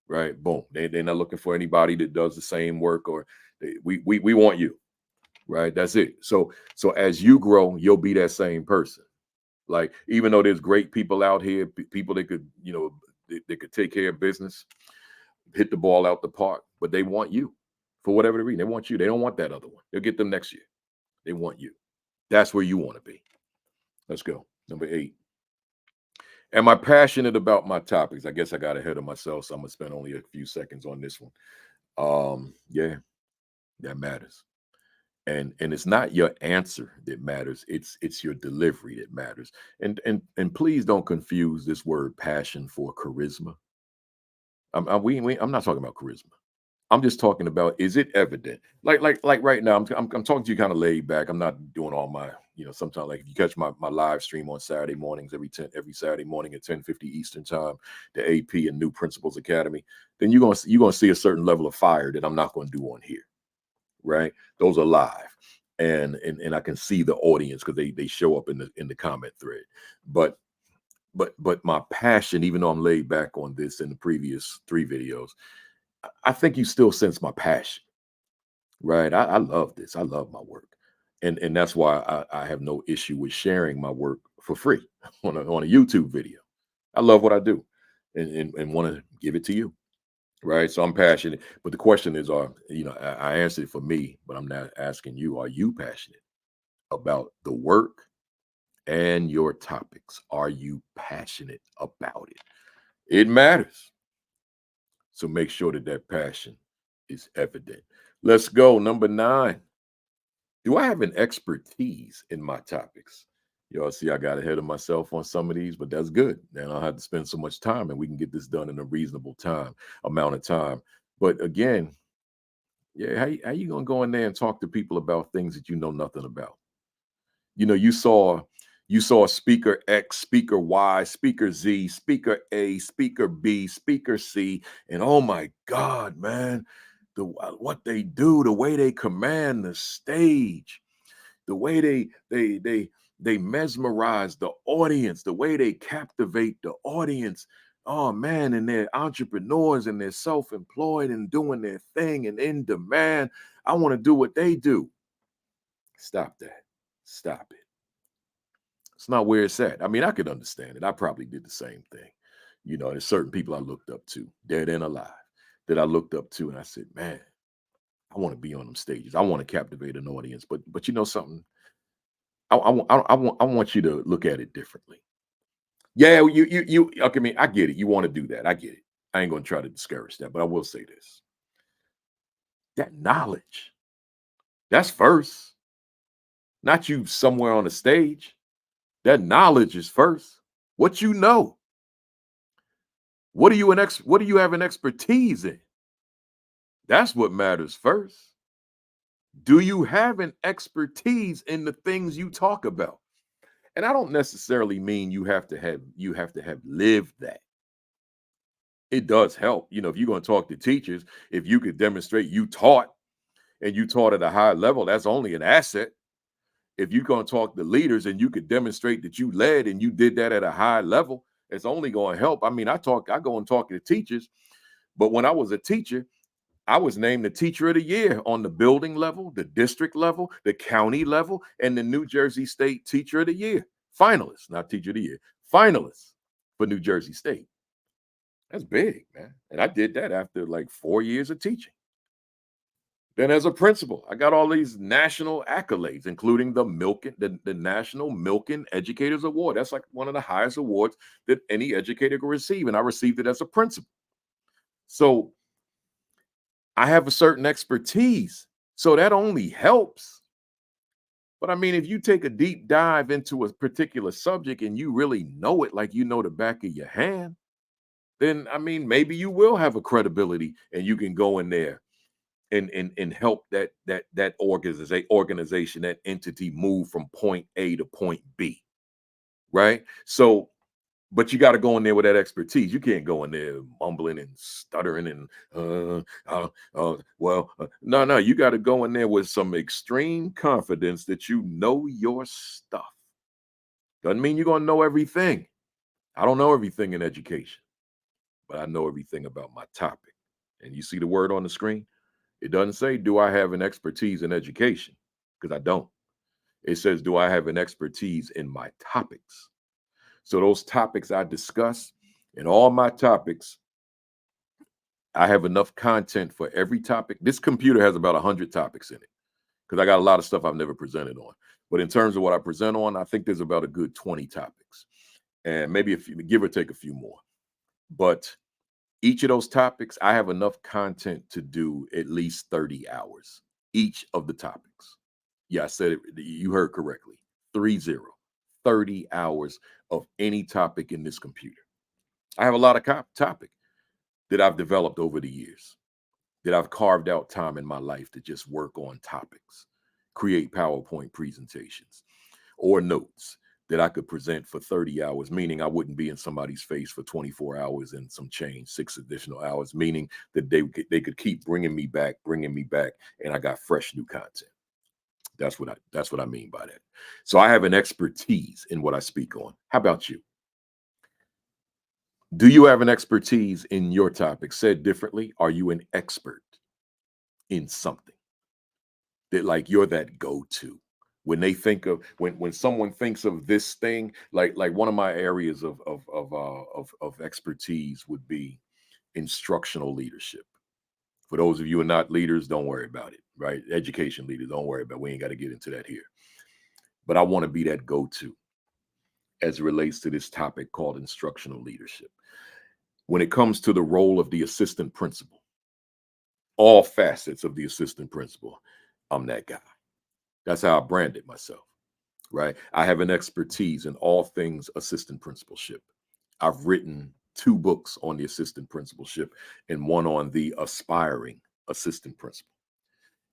right? Boom. They're not looking for anybody that does the same work or we want you, right? That's it. So as you grow, you'll be that same person. Like even though there's great people out here, people that could, they could take care of business, hit the ball out the park, but they want you for whatever the reason. They want you. They don't want that other one. They'll get them next year. They want you. That's where you want to be. Let's go. Number 8. Am I passionate about my topics? I guess I got ahead of myself, so I'm gonna spend only a few seconds on this one. Yeah, that matters. And it's not your answer that matters. It's your delivery that matters. And please don't confuse this word passion for charisma. I'm not talking about charisma. I'm just talking about, is it evident? Like right now, I'm talking to you kind of laid back. I'm not doing all my, sometimes like if you catch my live stream on Saturday mornings, every Saturday morning at 10:50 Eastern time, the AP and New Principles Academy, then you're gonna see a certain level of fire that I'm not gonna do on here, right? Those are live. And I can see the audience because they show up in the comment thread. But but my passion, even though I'm laid back on this in the previous 3 videos, I think you still sense my passion. Right. I love this. I love my work. And that's why I have no issue with sharing my work for free on a YouTube video. I love what I do and want to give it to you. Right. So I'm passionate. But the question is, I answered it for me, but I'm not asking you, are you passionate about the work and your topics? Are you passionate about it? It matters. So make sure that that passion is evident. Let's go. Number 9. Do I have an expertise in my topics? Y'all see, I got ahead of myself on some of these, but that's good. Then I'll have to spend so much time and we can get this done in a reasonable amount of time. But again, yeah, how you gonna go in there and talk to people about things that you know nothing about? You saw speaker X, speaker Y, speaker Z, speaker A, speaker B, speaker C, and oh my God, man, what they do, the way they command the stage, the way they mesmerize the audience, the way they captivate the audience. Oh man, and they're entrepreneurs and they're self-employed and doing their thing and in demand. I want to do what they do. Stop that. Stop it. It's not where it's at. I mean, I could understand it. I probably did the same thing. There's certain people I looked up to, dead and alive, that I looked up to, and I said, man, I want to be on them stages. I want to captivate an audience. But you know something? I want you to look at it differently. Yeah, you. Okay, I mean, I get it. You want to do that. I get it. I ain't gonna try to discourage that, but I will say this: that knowledge, that's first, not you somewhere on the stage. That knowledge is first. What you know. What do you have an expertise in? That's what matters first. Do you have an expertise in the things you talk about? And I don't necessarily mean you have to have lived that. It does help. If you're going to talk to teachers, if you could demonstrate you taught and you taught at a high level, that's only an asset. If you're going to talk to leaders and you could demonstrate that you led and you did that at a high level, it's only going to help. I mean, I go and talk to teachers, but when I was a teacher, I was named the teacher of the year on the building level, the district level, the county level, and the New Jersey State teacher of the year. Finalists, not teacher of the year, finalists for New Jersey State. That's big, man. And I did that after like 4 years of teaching. Then as a principal, I got all these national accolades, including the National Milken Educators Award. That's like one of the highest awards that any educator can receive. And I received it as a principal. So I have a certain expertise. So that only helps. But I mean, if you take a deep dive into a particular subject and you really know it like you know the back of your hand, then I mean, maybe you will have a credibility and you can go in there and help that organization, that entity move from point A to point B, right? So, but you got to go in there with that expertise. You can't go in there mumbling and stuttering and no, no. You got to go in there with some extreme confidence that you know your stuff. Doesn't mean you're gonna know everything. I don't know everything in education, but I know everything about my topic. And you see the word on the screen? It doesn't say, do I have an expertise in education? Because I don't. It says, do I have an expertise in my topics? So those topics I discuss, in all my topics, I have enough content for every topic. This computer has about 100 topics in it because I got a lot of stuff I've never presented on. But in terms of what I present on, I think there's about a good 20 topics and maybe a few, give or take a few more. But each of those topics, I have enough content to do at least 30 hours, each of the topics. Yeah, I said it, you heard correctly. 30, 30 hours of any topic in this computer. I have a lot of topic that I've developed over the years, that I've carved out time in my life to just work on topics, create PowerPoint presentations or notes that I could present for 30 hours, meaning I wouldn't be in somebody's face for 24 hours and some change, 6 additional hours, meaning that they could keep bringing me back, and I got fresh new content. That's what I mean by that. So I have an expertise in what I speak on. How about you? Do you have an expertise in your topic? Said differently, are you an expert in something that like you're that go-to? When they think of when someone thinks of this thing, like one of my areas of expertise would be instructional leadership. For those of you who are not leaders, don't worry about it, right? Education leaders, don't worry about it. We ain't got to get into that here. But I want to be that go-to as it relates to this topic called instructional leadership. When it comes to the role of the assistant principal, all facets of the assistant principal, I'm that guy. That's how I branded myself, right? I have an expertise in all things assistant principalship. I've written 2 books on the assistant principalship and one on the aspiring assistant principal.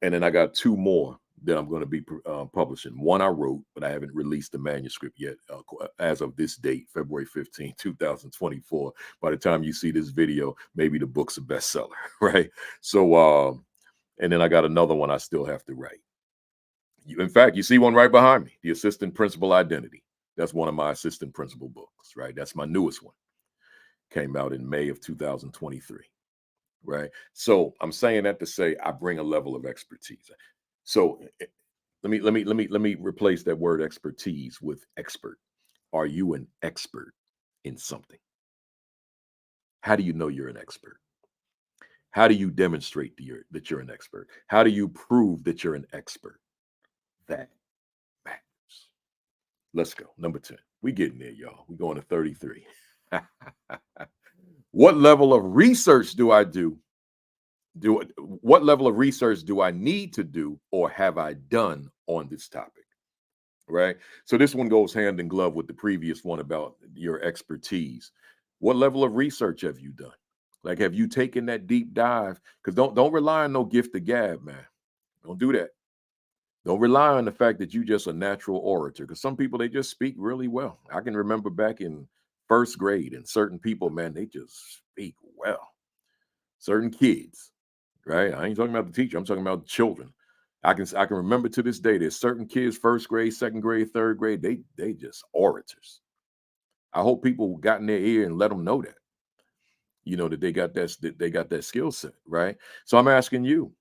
And then I got 2 more that I'm going to be publishing. One I wrote, but I haven't released the manuscript yet as of this date, February 15, 2024. By the time you see this video, maybe the book's a bestseller, right? So, and then I got another one I still have to write. In fact, you see one right behind me, The Assistant Principal Identity. That's one of my assistant principal books, right? That's my newest one. Came out in May of 2023, right? So I'm saying that to say I bring a level of expertise. So let me replace that word expertise with expert. Are you an expert in something? How do you know you're an expert? How do you demonstrate that you're an expert? How do you prove that you're an expert? That matters. Let's go. Number 10. We getting there, y'all. We going to 33. What level of research do I do? What level of research do I need to do or have I done on this topic? Right. So this one goes hand in glove with the previous one about your expertise. What level of research have you done? Like, have you taken that deep dive? Because don't rely on no gift of gab, man. Don't do that. Don't rely on the fact that you just a natural orator. Because some people they just speak really well. I can remember back in first grade, and certain people, man, they just speak well. Certain kids, right? I ain't talking about the teacher. I'm talking about children. I can remember to this day. There's certain kids, first grade, second grade, third grade. They just orators. I hope people got in their ear and let them know that. You know that they got that skill set, right? So I'm asking you,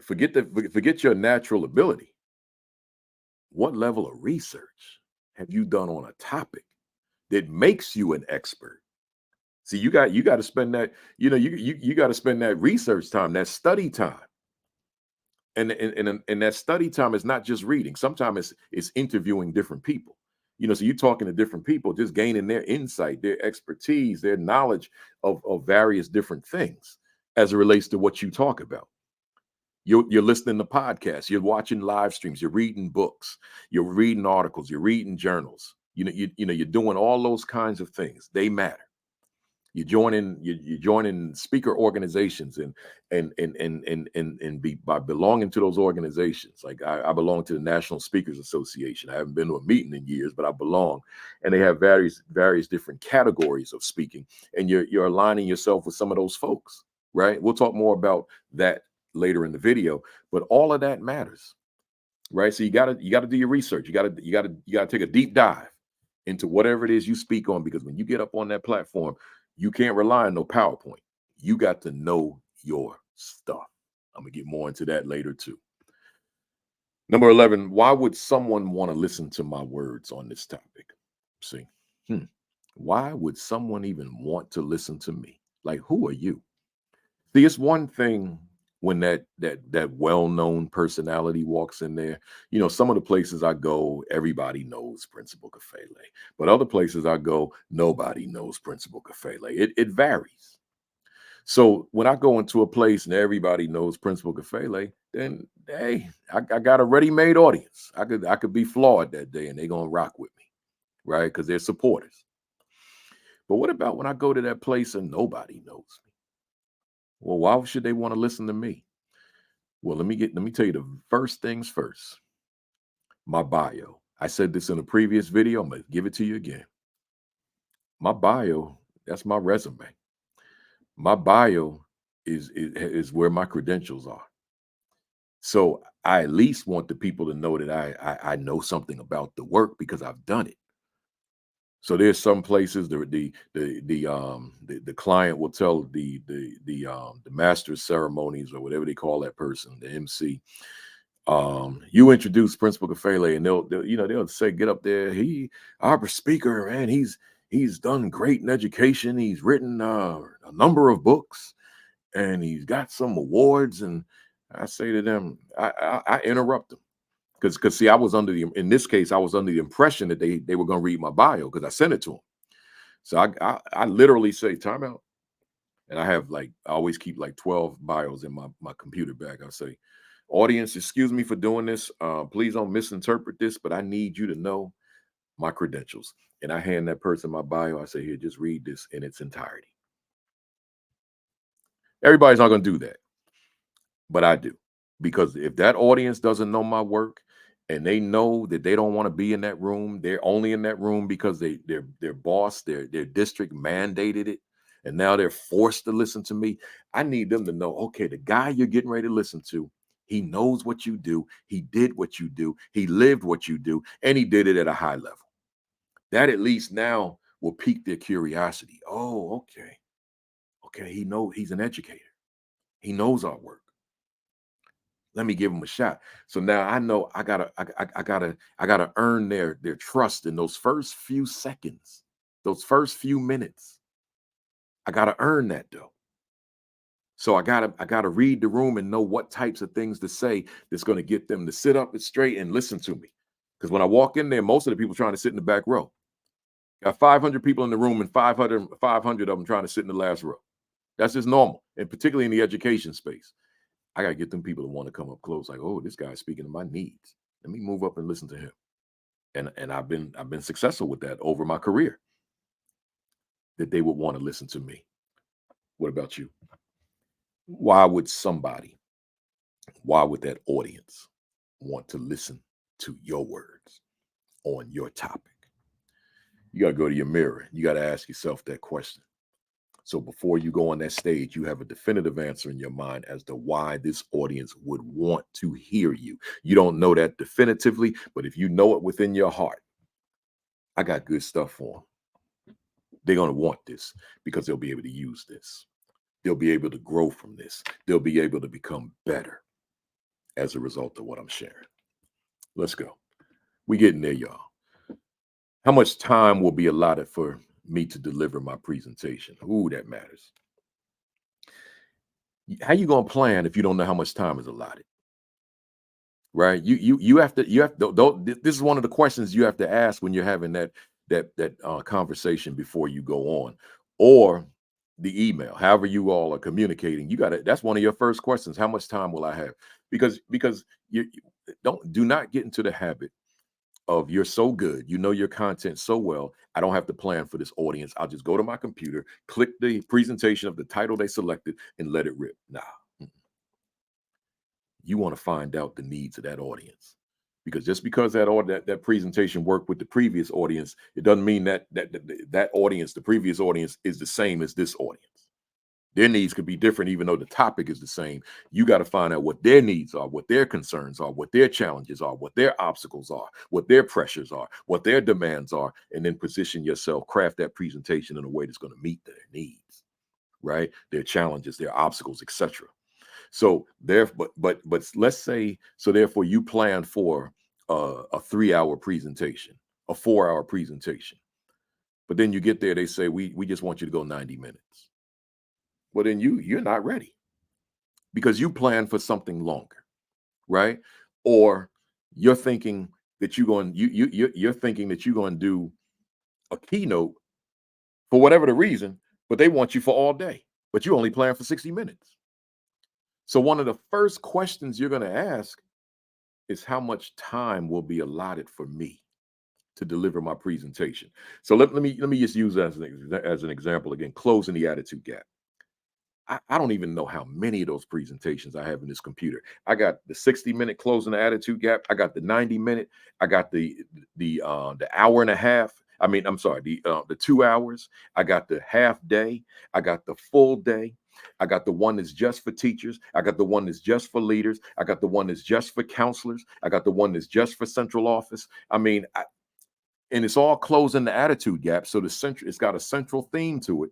forget your natural ability. What level of research have you done on a topic that makes you an expert? See, you got to spend that, you got to spend that research time, that study time. And that study time is not just reading. Sometimes it's interviewing different people. So you're talking to different people, just gaining their insight, their expertise, their knowledge of various different things as it relates to what you talk about. You're listening to podcasts, you're watching live streams, you're reading books, you're reading articles, you're reading journals. You're doing all those kinds of things. They matter. You're joining speaker organizations and by belonging to those organizations. Like I belong to the National Speakers Association. I haven't been to a meeting in years, but I belong, and they have various different categories of speaking, and you're aligning yourself with some of those folks, right? We'll talk more about that later in the video, but all of that matters, right? So you gotta do your research. You gotta take a deep dive into whatever it is you speak on, because when you get up on that platform, you can't rely on no PowerPoint. You got to know your stuff. I'm gonna get more into that later too. Number 11, why would someone want to listen to my words on this topic? See, hmm. Why would someone even want to listen to me? Like, who are you? See, it's one thing when that well-known personality walks in there. Some of the places I go, everybody knows Principal Kafele. But other places I go, nobody knows Principal Kafele. It varies. So when I go into a place and everybody knows Principal Kafele, then hey, I got a ready-made audience. I could be flawed that day and they're gonna rock with me, right? Because they're supporters. But what about when I go to that place and nobody knows me? Well, why should they want to listen to me? Well, let me tell you the first things first. My bio. I said this in a previous video. I'm gonna give it to you again. My bio, that's my resume. My bio is where my credentials are. So I at least want the people to know that I know something about the work because I've done it. So there's some places the client will tell the master of ceremonies or whatever they call that person, the MC. You introduce Principal Kafele, and they'll say, get up there. Our speaker, man, he's done great in education. He's written a number of books, and he's got some awards. And I say to them, I interrupt them because see, in this case, I was under the impression that they were going to read my bio because I sent it to them. So I literally say, time out. And I always keep like 12 bios in my computer bag. I say, audience, excuse me for doing this. Please don't misinterpret this, but I need you to know my credentials. And I hand that person my bio. I say, here, just read this in its entirety. Everybody's not going to do that, but I do. Because if that audience doesn't know my work and they know that they don't want to be in that room, they're only in that room because their boss, their district mandated it, and now they're forced to listen to me. I need them to know, okay, the guy you're getting ready to listen to, he knows what you do, he did what you do, he lived what you do, and he did it at a high level. That at least now will pique their curiosity. Oh, okay. Okay, he's an educator. He knows our work. Let me give them a shot. So now I know I gotta earn their trust in those first few seconds, those first few minutes. I gotta earn that though. So I gotta read the room and know what types of things to say that's gonna get them to sit up and straight and listen to me. Because when I walk in there, most of the people trying to sit in the back row. Got 500 people in the room and 500 of them trying to sit in the last row. That's just normal, and particularly in the education space. I gotta get them people to want to come up close, like, oh, this guy's speaking to my needs. Let me move up and listen to him. And I've been successful with that over my career, that they would want to listen to me. What about you? Why would why would that audience want to listen to your words on your topic? You gotta go to your mirror. You gotta ask yourself that question. So before you go on that stage, you have a definitive answer in your mind as to why this audience would want to hear you. You don't know that definitively, but if you know it within your heart, I got good stuff for them. They're going to want this because they'll be able to use this. They'll be able to grow from this. They'll be able to become better as a result of what I'm sharing. Let's go. We getting there, y'all. How much time will be allotted for me to deliver my presentation? Ooh, that matters. How you gonna plan if you don't know how much time is allotted? Right? You have to. This is one of the questions you have to ask when you're having that conversation before you go on, or the email, however you all are communicating, you got to, that's one of your first questions. How much time will I have? Because you do not get into the habit of you're so good, you know your content so well. I don't have to plan for this audience. I'll just go to my computer, click the presentation of the title they selected, and let it rip. Nah, you want to find out the needs of that audience. Because just because that presentation worked with the previous audience, it doesn't mean that audience, the previous audience, is the same as this audience. Their needs could be different, even though the topic is the same. You got to find out what their needs are, what their concerns are, what their challenges are, what their obstacles are, what their pressures are, what their demands are, and then position yourself, craft that presentation in a way that's going to meet their needs, right? Their challenges, their obstacles, etc. So there, but let's say, so therefore you plan for a 3 hour presentation, a 4 hour presentation, but then you get there, they say we just want you to go 90 minutes. Well, then you're not ready because you plan for something longer, right? Or you're thinking that you're thinking that you're going to do a keynote for whatever the reason, but they want you for all day, but you only plan for 60 minutes. So one of the first questions you're going to ask is how much time will be allotted for me to deliver my presentation. So let me just use that as an example again, closing the attitude gap. I don't even know how many of those presentations I have in this computer. I got the 60-minute closing the attitude gap. I got the 90-minute. I got the hour and a half. I mean, I'm sorry, the 2 hours. I got the half day. I got the full day. I got the one that's just for teachers. I got the one that's just for leaders. I got the one that's just for counselors. I got the one that's just for central office. I mean, and it's all closing the attitude gap. So it's got a central theme to it,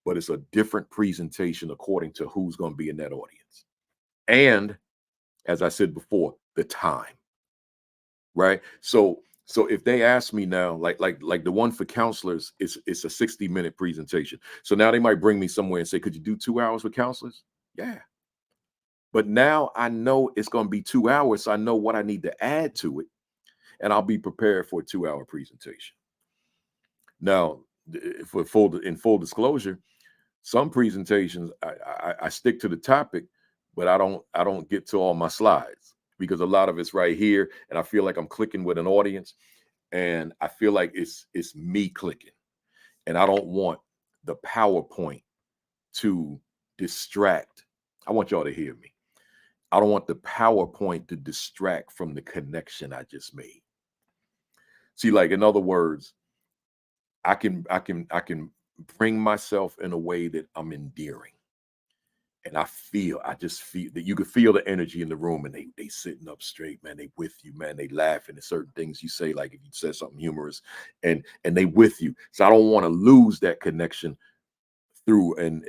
but it's a different presentation according to who's going to be in that audience. And as I said before, the time, right? So if they ask me now, like the one for counselors, it's a 60-minute presentation. So now they might bring me somewhere and say, could you do 2 hours with counselors? Yeah. But now I know it's going to be 2 hours. So I know what I need to add to it, and I'll be prepared for a 2 hour presentation. Now, for full disclosure, some presentations I stick to the topic, but I don't get to all my slides because a lot of it's right here, and I feel like I'm clicking with an audience, and I feel like it's me clicking, and I don't want the PowerPoint to distract. I want y'all to hear me. I don't want the PowerPoint to distract from the connection I just made. See, like in other words, I can bring myself in a way that I'm endearing. And I just feel that you could feel the energy in the room, and they sitting up straight, man. They with you, man. They laughing at certain things you say, like if you said something humorous, and they with you. So I don't want to lose that connection through an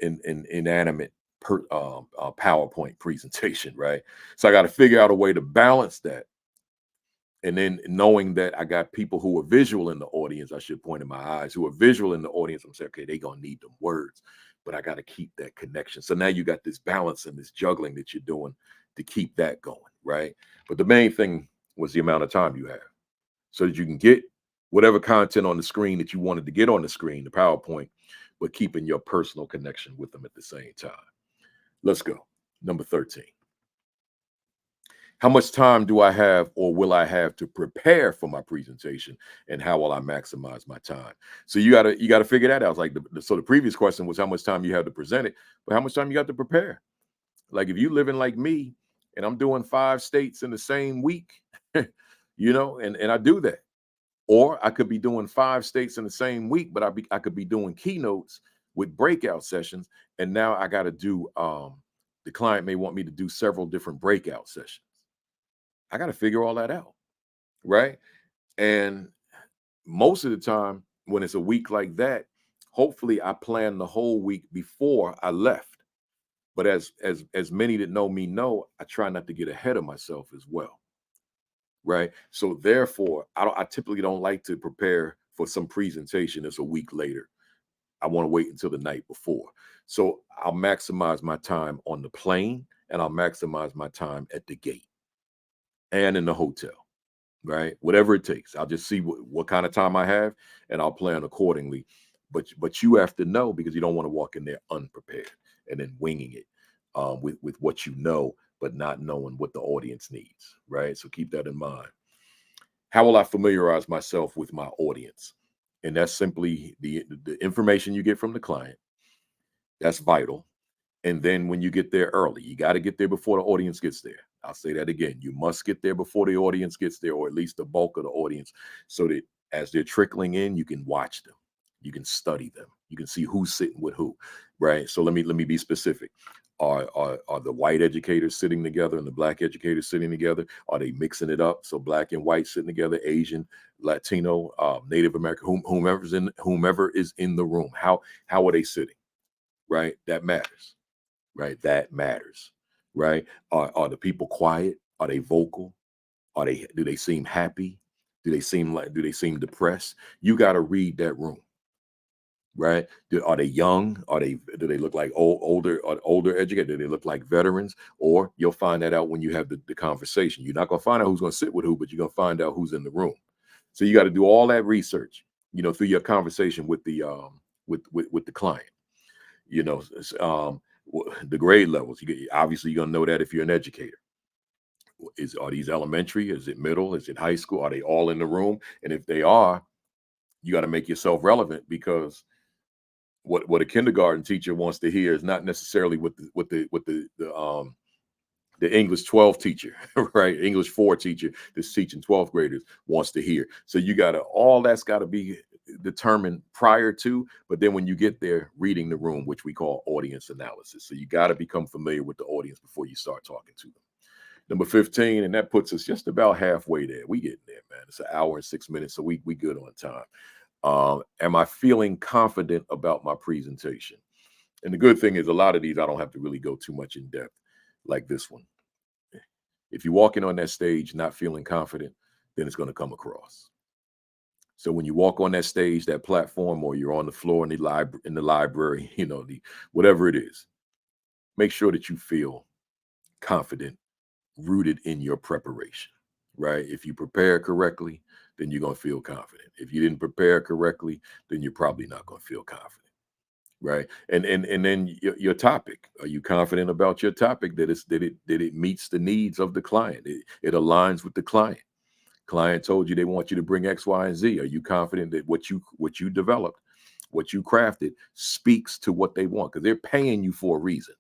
inanimate PowerPoint presentation, right? So I got to figure out a way to balance that. And then knowing that I got people who are visual in the audience, I should point in my eyes, who are visual in the audience, I'm saying, okay, they're gonna need them words, but I got to keep that connection. So now you got this balance and this juggling that you're doing to keep that going, right? But the main thing was the amount of time you have so that you can get whatever content on the screen that you wanted to get on the screen, the PowerPoint, but keeping your personal connection with them at the same time. Let's go. Number 13. How much time do I have or will I have to prepare for my presentation, and how will I maximize my time? So you gotta figure that out. It's like so the previous question was how much time you have to present it, but how much time you got to prepare. Like if you living like me and I'm doing 5 states in the same week, and I do that. Or I could be doing 5 states in the same week, but I could be doing keynotes with breakout sessions, and now I got to do the client may want me to do several different breakout sessions. I got to figure all that out, right? And most of the time, when it's a week like that, hopefully I plan the whole week before I left. But as many that know me know, I try not to get ahead of myself as well, right? So therefore, I typically don't like to prepare for some presentation that's a week later. I want to wait until the night before. So I'll maximize my time on the plane, and I'll maximize my time at the gate and in the hotel, right? Whatever it takes. I'll just see what kind of time I have, and I'll plan accordingly. but you have to know, because you don't want to walk in there unprepared and then winging it, with what you know, but not knowing what the audience needs, right? So keep that in mind. How will I familiarize myself with my audience? And that's simply the information you get from the client. That's vital. And then when you get there early, you got to get there before the audience gets there. I'll say that again. You must get there before the audience gets there, or at least the bulk of the audience, so that as they're trickling in, you can watch them. You can study them. You can see who's sitting with who, right? So let me be specific. Are the white educators sitting together and the black educators sitting together? Are they mixing it up? So black and white sitting together, Asian, Latino, Native American, whomever is in the room. How are they sitting? Right? That matters, right? That matters, right? Are the people quiet? Are they vocal? Do they seem happy? Do they seem depressed? You got to read that room, right? Are they young? Do they look like older educated? Do they look like veterans? Or you'll find that out when you have the conversation. You're not gonna find out who's gonna sit with who, but you're gonna find out who's in the room. So you got to do all that research, through your conversation with the client. The grade levels. Obviously you're gonna know that if you're an educator. Are these elementary? Is it middle? Is it high school? Are they all in the room? And if they are, you got to make yourself relevant, because what a kindergarten teacher wants to hear is not necessarily what the English 12 teacher, right? English 4 teacher that's teaching 12th graders wants to hear. So all that's got to be determined prior to, but then when you get there, reading the room, which we call audience analysis. So you got to become familiar with the audience before you start talking to them. Number 15, and that puts us just about halfway there. We getting there, man. It's an hour and 6 minutes, so we good on time. Am I feeling confident about my presentation? And the good thing is, a lot of these I don't have to really go too much in depth, like this one. If you're walking on that stage not feeling confident, then it's going to come across. So when you walk on that stage, that platform, or you're on the floor in the library, whatever it is, make sure that you feel confident, rooted in your preparation, right? If you prepare correctly, then you're going to feel confident. If you didn't prepare correctly, then you're probably not going to feel confident, right? And then your topic. Are you confident about your topic, that it meets the needs of the client? It aligns with the client. Client told you they want you to bring X, Y, and Z. Are you confident that what you developed, what you crafted, speaks to what they want? Because they're paying you for a reason.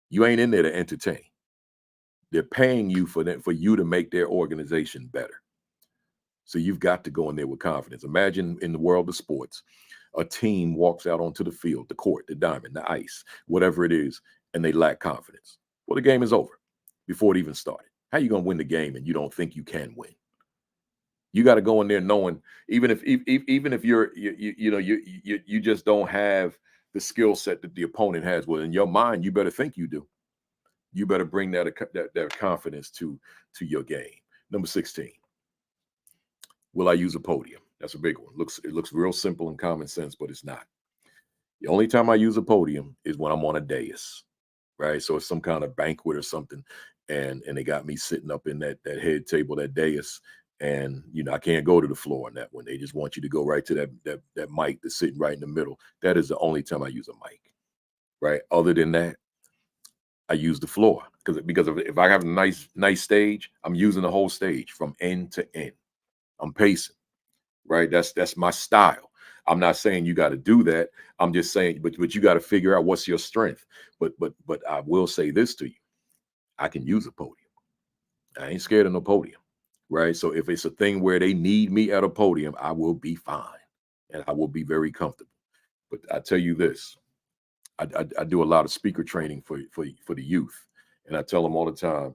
You ain't in there to entertain. They're paying you for you to make their organization better. So you've got to go in there with confidence. Imagine in the world of sports, a team walks out onto the field, the court, the diamond, the ice, whatever it is, and they lack confidence. Well, the game is over before it even started. How you gonna win the game and you don't think you can win? You got to go in there knowing, even if you just don't have the skill set that the opponent has. Well, in your mind, you better think you do. You better bring that confidence to your game. Number 16. Will I use a podium? That's a big one. It looks real simple and common sense, but it's not. The only time I use a podium is when I'm on a dais, right? So it's some kind of banquet or something, and they got me sitting up in that head table, that dais, and I can't go to the floor on that one. They just want you to go right to that mic that's sitting right in the middle. That is the only time I use a mic, right? Other than that, I use the floor, because if I have a nice stage, I'm using the whole stage from end to end. I'm pacing, right? That's my style. I'm not saying you got to do that. I'm just saying, but you got to figure out what's your strength. But I will say this to you: I can use a podium. I ain't scared of no podium, right? So if it's a thing where they need me at a podium, I will be fine, and I will be very comfortable. But I tell you this: I do a lot of speaker training for the youth, and I tell them all the time.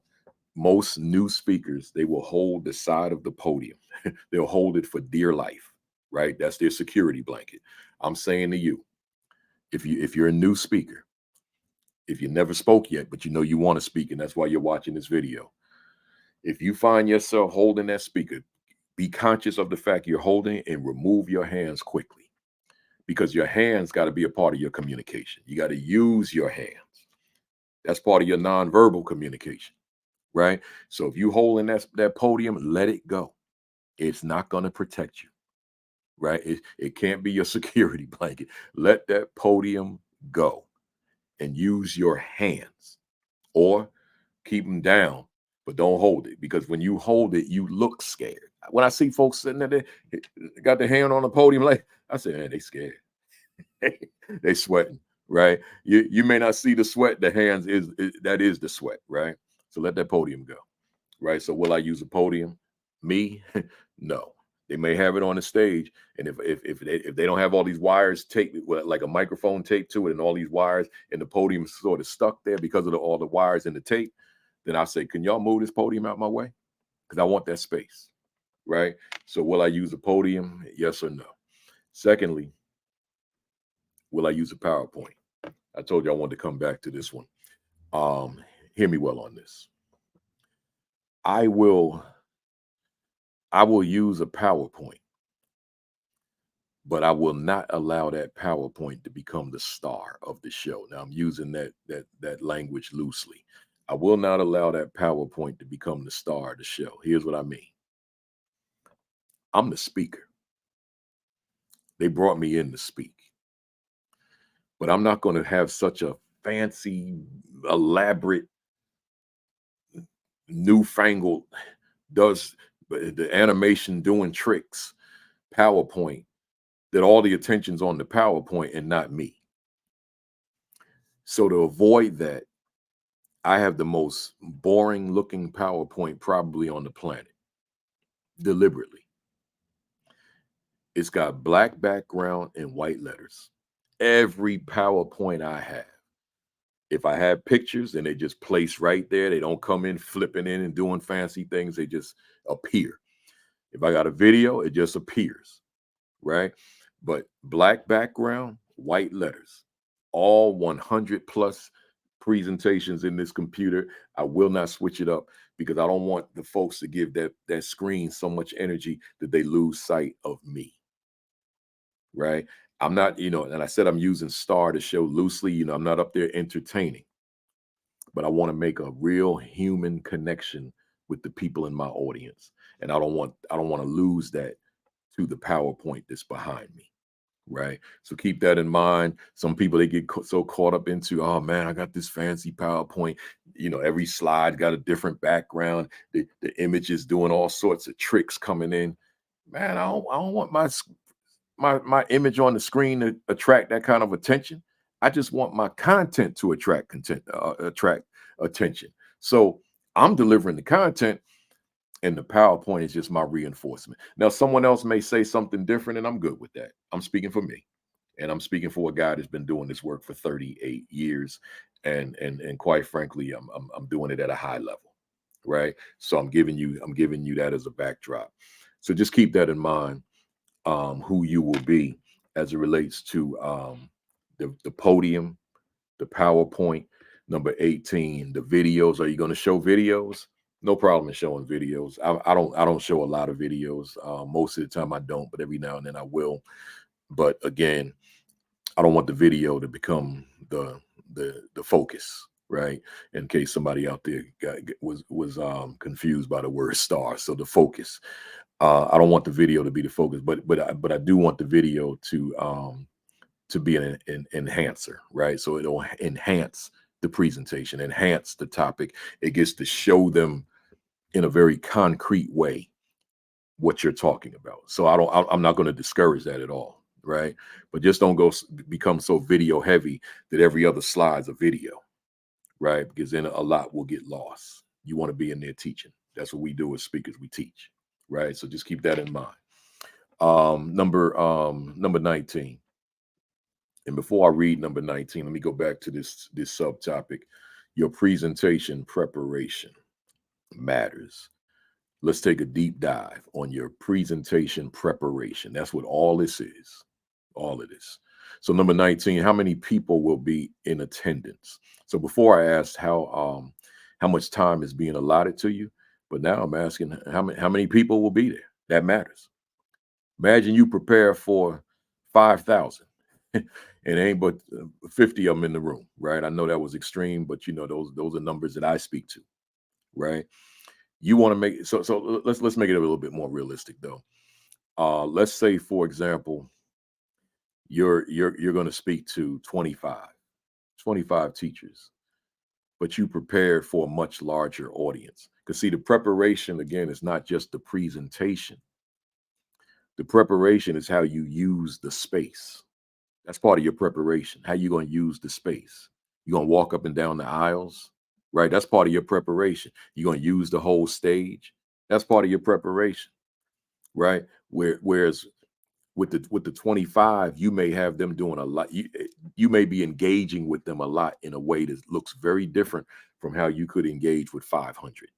Most new speakers, they will hold the side of the podium. They'll hold it for dear life, right? That's their security blanket. I'm saying to you, if you're a new speaker, if you never spoke yet, but you want to speak, and that's why you're watching this video. If you find yourself holding that speaker, be conscious of the fact you're holding it, and remove your hands quickly, because your hands got to be a part of your communication. You got to use your hands. That's part of your nonverbal communication, right? So if you holding that podium, let it go. It's not going to protect you. right? It can't be your security blanket. Let that podium go and use your hands, or keep them down, but don't hold it, because when you hold it, you look scared. When I see folks sitting there, they got their hand on the podium, like I say, man, they scared. They sweating, right? You may not see the sweat. The hands is that is the sweat, right? So let that podium go, right? So will I use a podium? Me, no. They may have it on the stage, and if they don't have all these wires taped, like a microphone taped to it, and all these wires, and the podium is sort of stuck there because of all the wires and the tape, then I say, can y'all move this podium out my way? Because I want that space, right? So will I use a podium? Yes or no? Secondly, will I use a PowerPoint? I told you I wanted to come back to this one. Um, Hear me well on this. I will I will use a PowerPoint, but I will not allow that PowerPoint to become the star of the show. Now I'm using that language loosely. I will not allow that PowerPoint to become the star of the show. Here's what I mean. I'm the speaker. They brought me in to speak, but I'm not going to have such a fancy, elaborate, newfangled, does the animation doing tricks PowerPoint, that all the attention's on the PowerPoint and not me. So to avoid that, I have the most boring looking PowerPoint probably on the planet, deliberately. It's got black background and white letters. Every PowerPoint I have. If I have pictures and they just place right there, they don't come in flipping in and doing fancy things, they just appear. If I got a video, it just appears, right? But black background, white letters, all 100 plus presentations in this computer. I will not switch it up because I don't want the folks to give that screen so much energy that they lose sight of me, right? I'm not, and I said I'm using star to show loosely, I'm not up there entertaining, but I want to make a real human connection with the people in my audience. And I don't want to lose that to the PowerPoint that's behind me. Right. So keep that in mind. Some people, they get so caught up into, oh man, I got this fancy PowerPoint. Every slide got a different background. The image is doing all sorts of tricks coming in. Man, I don't want my image on the screen to attract that kind of attention. I just want my content to attract attention. So I'm delivering the content, and the PowerPoint is just my reinforcement. Now, someone else may say something different, and I'm good with that. I'm speaking for me, and I'm speaking for a guy that's been doing this work for 38 years, and quite frankly, I'm doing it at a high level, right? So I'm giving you that as a backdrop. So just keep that in mind, who you will be as it relates to the podium, the PowerPoint. Number 18, the videos. Are you going to show videos? No problem in showing videos. I don't show a lot of videos. Most of the time I don't, but every now and then I will. But again, I don't want the video to become the focus, right? In case somebody out there was confused by the word star. So the focus. I don't want the video to be the focus, but I do want the video to be an enhancer, right? So it'll enhance the presentation, enhance the topic. It gets to show them in a very concrete way what you're talking about. So I'm not going to discourage that at all, right? But just don't become so video heavy that every other slide's a video, right? Because then a lot will get lost. You want to be in there teaching. That's what we do as speakers. We teach, right? So just keep that in mind. Number 19. And before I read number 19, let me go back to this subtopic. Your presentation preparation matters. Let's take a deep dive on your presentation preparation. That's what all this is. All of this. So number 19, how many people will be in attendance? So before I asked how much time is being allotted to you, but now I'm asking how many people will be there. That matters. Imagine you prepare for 5,000 and ain't but 50 of them in the room, right? I know that was extreme, but those are numbers that I speak to, right? You want to make so let's make it a little bit more realistic though. Let's say, for example, you're going to speak to 25 teachers, but you prepared for a much larger audience. Because see, the preparation again is not just the presentation. The preparation is how you use the space. That's part of your preparation. How you going to use the space? You going to walk up and down the aisles, right? That's part of your preparation. You're going to use the whole stage. That's part of your preparation, right? Whereas with the 25, you may have them doing a lot. You may be engaging with them a lot in a way that looks very different from how you could engage with 500,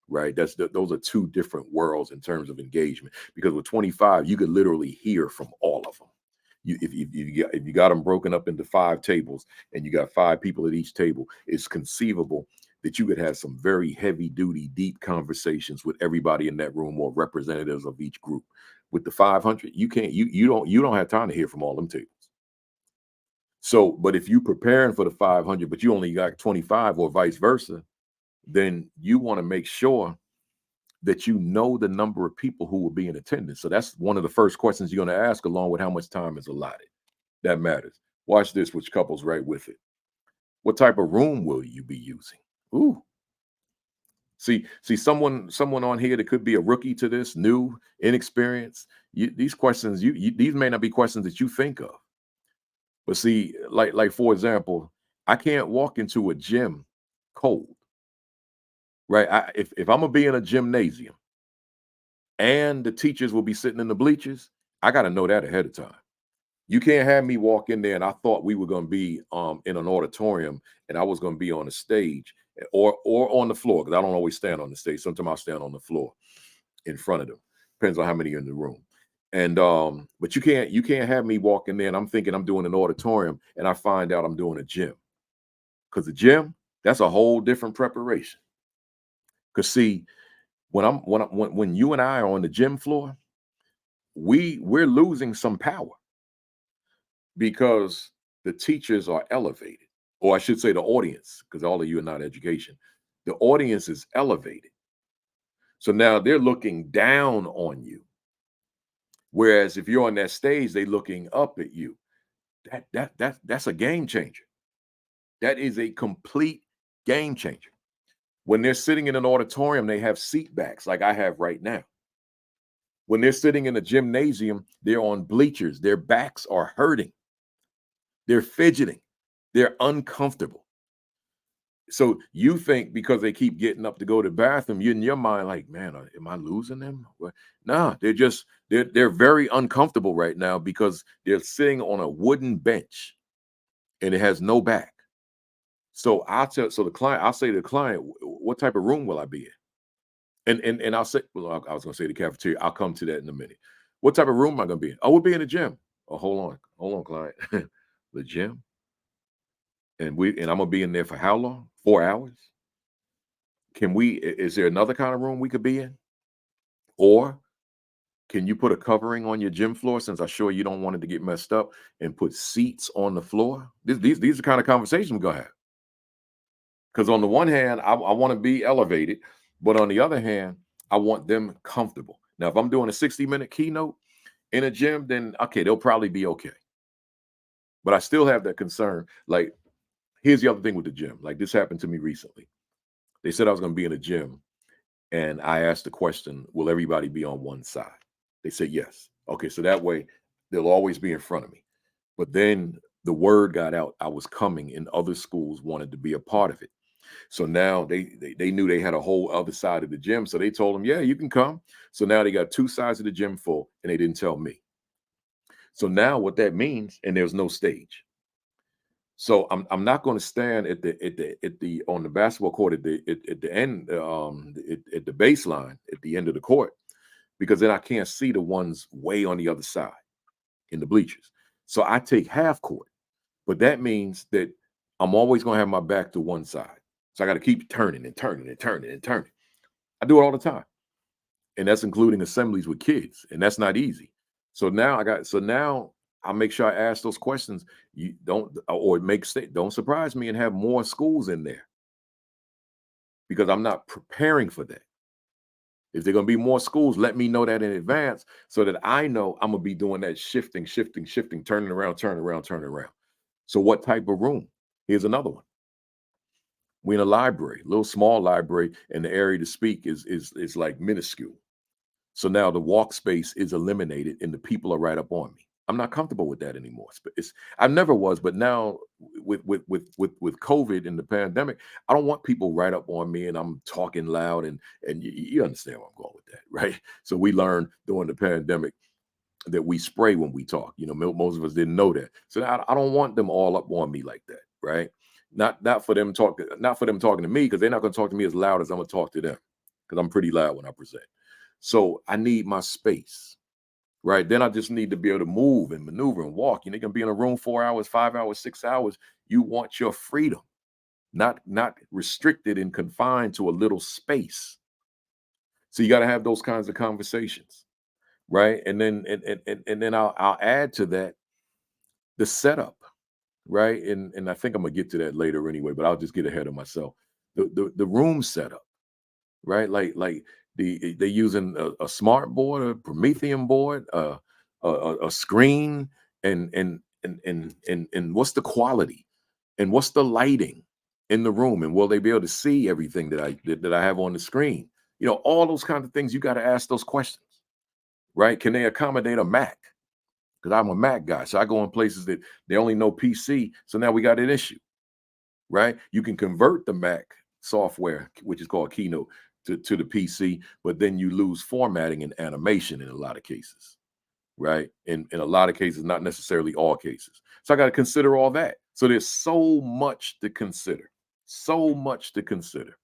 right? Those are two different worlds in terms of engagement. Because with 25, you could literally hear from all of them. If you got them broken up into 5 tables and you got 5 people at each table, it's conceivable that you could have some very heavy duty, deep conversations with everybody in that room or representatives of each group. With the 500, you can't, you don't have time to hear from all them tables. So, but if you preparing for the 500, but you only got 25 or vice versa, then you want to make sure that you know the number of people who will be in attendance. So that's one of the first questions you're going to ask, along with how much time is allotted. That matters. Watch this, which couples right with it. What type of room will you be using? Ooh. See, someone on here that could be a rookie to this, new, inexperienced. These questions, these may not be questions that you think of. But see, like for example, I can't walk into a gym cold, right? If I'm gonna be in a gymnasium and the teachers will be sitting in the bleachers, I got to know that ahead of time. You can't have me walk in there and I thought we were going to be in an auditorium and I was going to be on a stage or on the floor, because I don't always stand on the stage. Sometimes I stand on the floor in front of them. Depends on how many are in the room. And but you can't have me walk in there and I'm thinking I'm doing an auditorium and I find out I'm doing a gym. Because the gym, that's a whole different preparation. Because see, when you and I are on the gym floor, we're losing some power because the teachers are elevated, or I should say the audience, because all of you are not education. The audience is elevated. So now they're looking down on you. Whereas if you're on that stage, they're looking up at you. That's a game changer. That is a complete game changer. When they're sitting in an auditorium, they have seat backs like I have right now. When they're sitting in a gymnasium, they're on bleachers. Their backs are hurting. They're fidgeting. They're uncomfortable. So you think because they keep getting up to go to the bathroom, you in your mind like, man, am I losing them? No, they're very uncomfortable right now because they're sitting on a wooden bench and it has no back. So I'll say to the client, what type of room will I be in? And I'll say, well, I was gonna say the cafeteria. I'll come to that in a minute. What type of room am I gonna be in? Oh, we'll be in the gym. Oh, hold on, client. The gym, and I'm gonna be in there for how long? 4 hours. Is there another kind of room we could be in? Or can you put a covering on your gym floor, since I'm sure you don't want it to get messed up, and put seats on the floor? These are the kind of conversations we're gonna have. Because on the one hand, I want to be elevated, but on the other hand, I want them comfortable. Now, if I'm doing a 60-minute keynote in a gym, then okay, they'll probably be okay. But I still have that concern. Like, here's the other thing with the gym. Like, this happened to me recently. They said I was going to be in a gym, and I asked the question, will everybody be on one side? They said yes. Okay, so that way they'll always be in front of me. But then the word got out I was coming, and other schools wanted to be a part of it. So now they knew they had a whole other side of the gym. So they told them, yeah, you can come. So now they got 2 sides of the gym full, and they didn't tell me. So now what that means, and there's no stage. So I'm not going to stand at the on the basketball court at the end at the baseline at the end of the court, because then I can't see the ones way on the other side in the bleachers. So I take half court, but that means that I'm always going to have my back to one side. So I got to keep turning and turning and turning and turning. I do it all the time, and that's including assemblies with kids, and that's not easy. So now I make sure I ask those questions. You don't or don't surprise me and have more schools in there, because I'm not preparing for that. If there are going to be more schools, let me know that in advance so that I know I'm going to be doing that shifting, shifting, shifting, turning around, turning around, turning around. So, what type of room? Here's another one. We're in a library, a little small library, and the area to speak is like minuscule. So now the walk space is eliminated and the people are right up on me. I'm not comfortable with that anymore. I never was, but now with COVID and the pandemic, I don't want people right up on me and I'm talking loud and you understand where I'm going with that, right? So we learned during the pandemic that we spray when we talk. Most of us didn't know that. So I don't want them all up on me like that, right? Not for them talking, not for them talking to me because they're not going to talk to me as loud as I'm going to talk to them because I'm pretty loud when I present. So I need my space, right? Then I just need to be able to move and maneuver and walk. You're gonna be in a room 4 hours, 5 hours, 6 hours. You want your freedom, not restricted and confined to a little space. So you got to have those kinds of conversations, right? And then I'll add to that the setup, right? And I think I'm gonna get to that later anyway, but I'll just get ahead of myself. The room setup, right? Like they using a smart board, a Promethean board, a screen, and what's the quality, and what's the lighting in the room, and will they be able to see everything that I have on the screen? All those kinds of things. You got to ask those questions, right? Can they accommodate a Mac? Because I'm a Mac guy, so I go in places that they only know PC. So now we got an issue, right? You can convert the Mac software, which is called Keynote, to the PC, but then you lose formatting and animation in a lot of cases, right? In a lot of cases, not necessarily all cases. So I got to consider all that. So there's so much to consider, so much to consider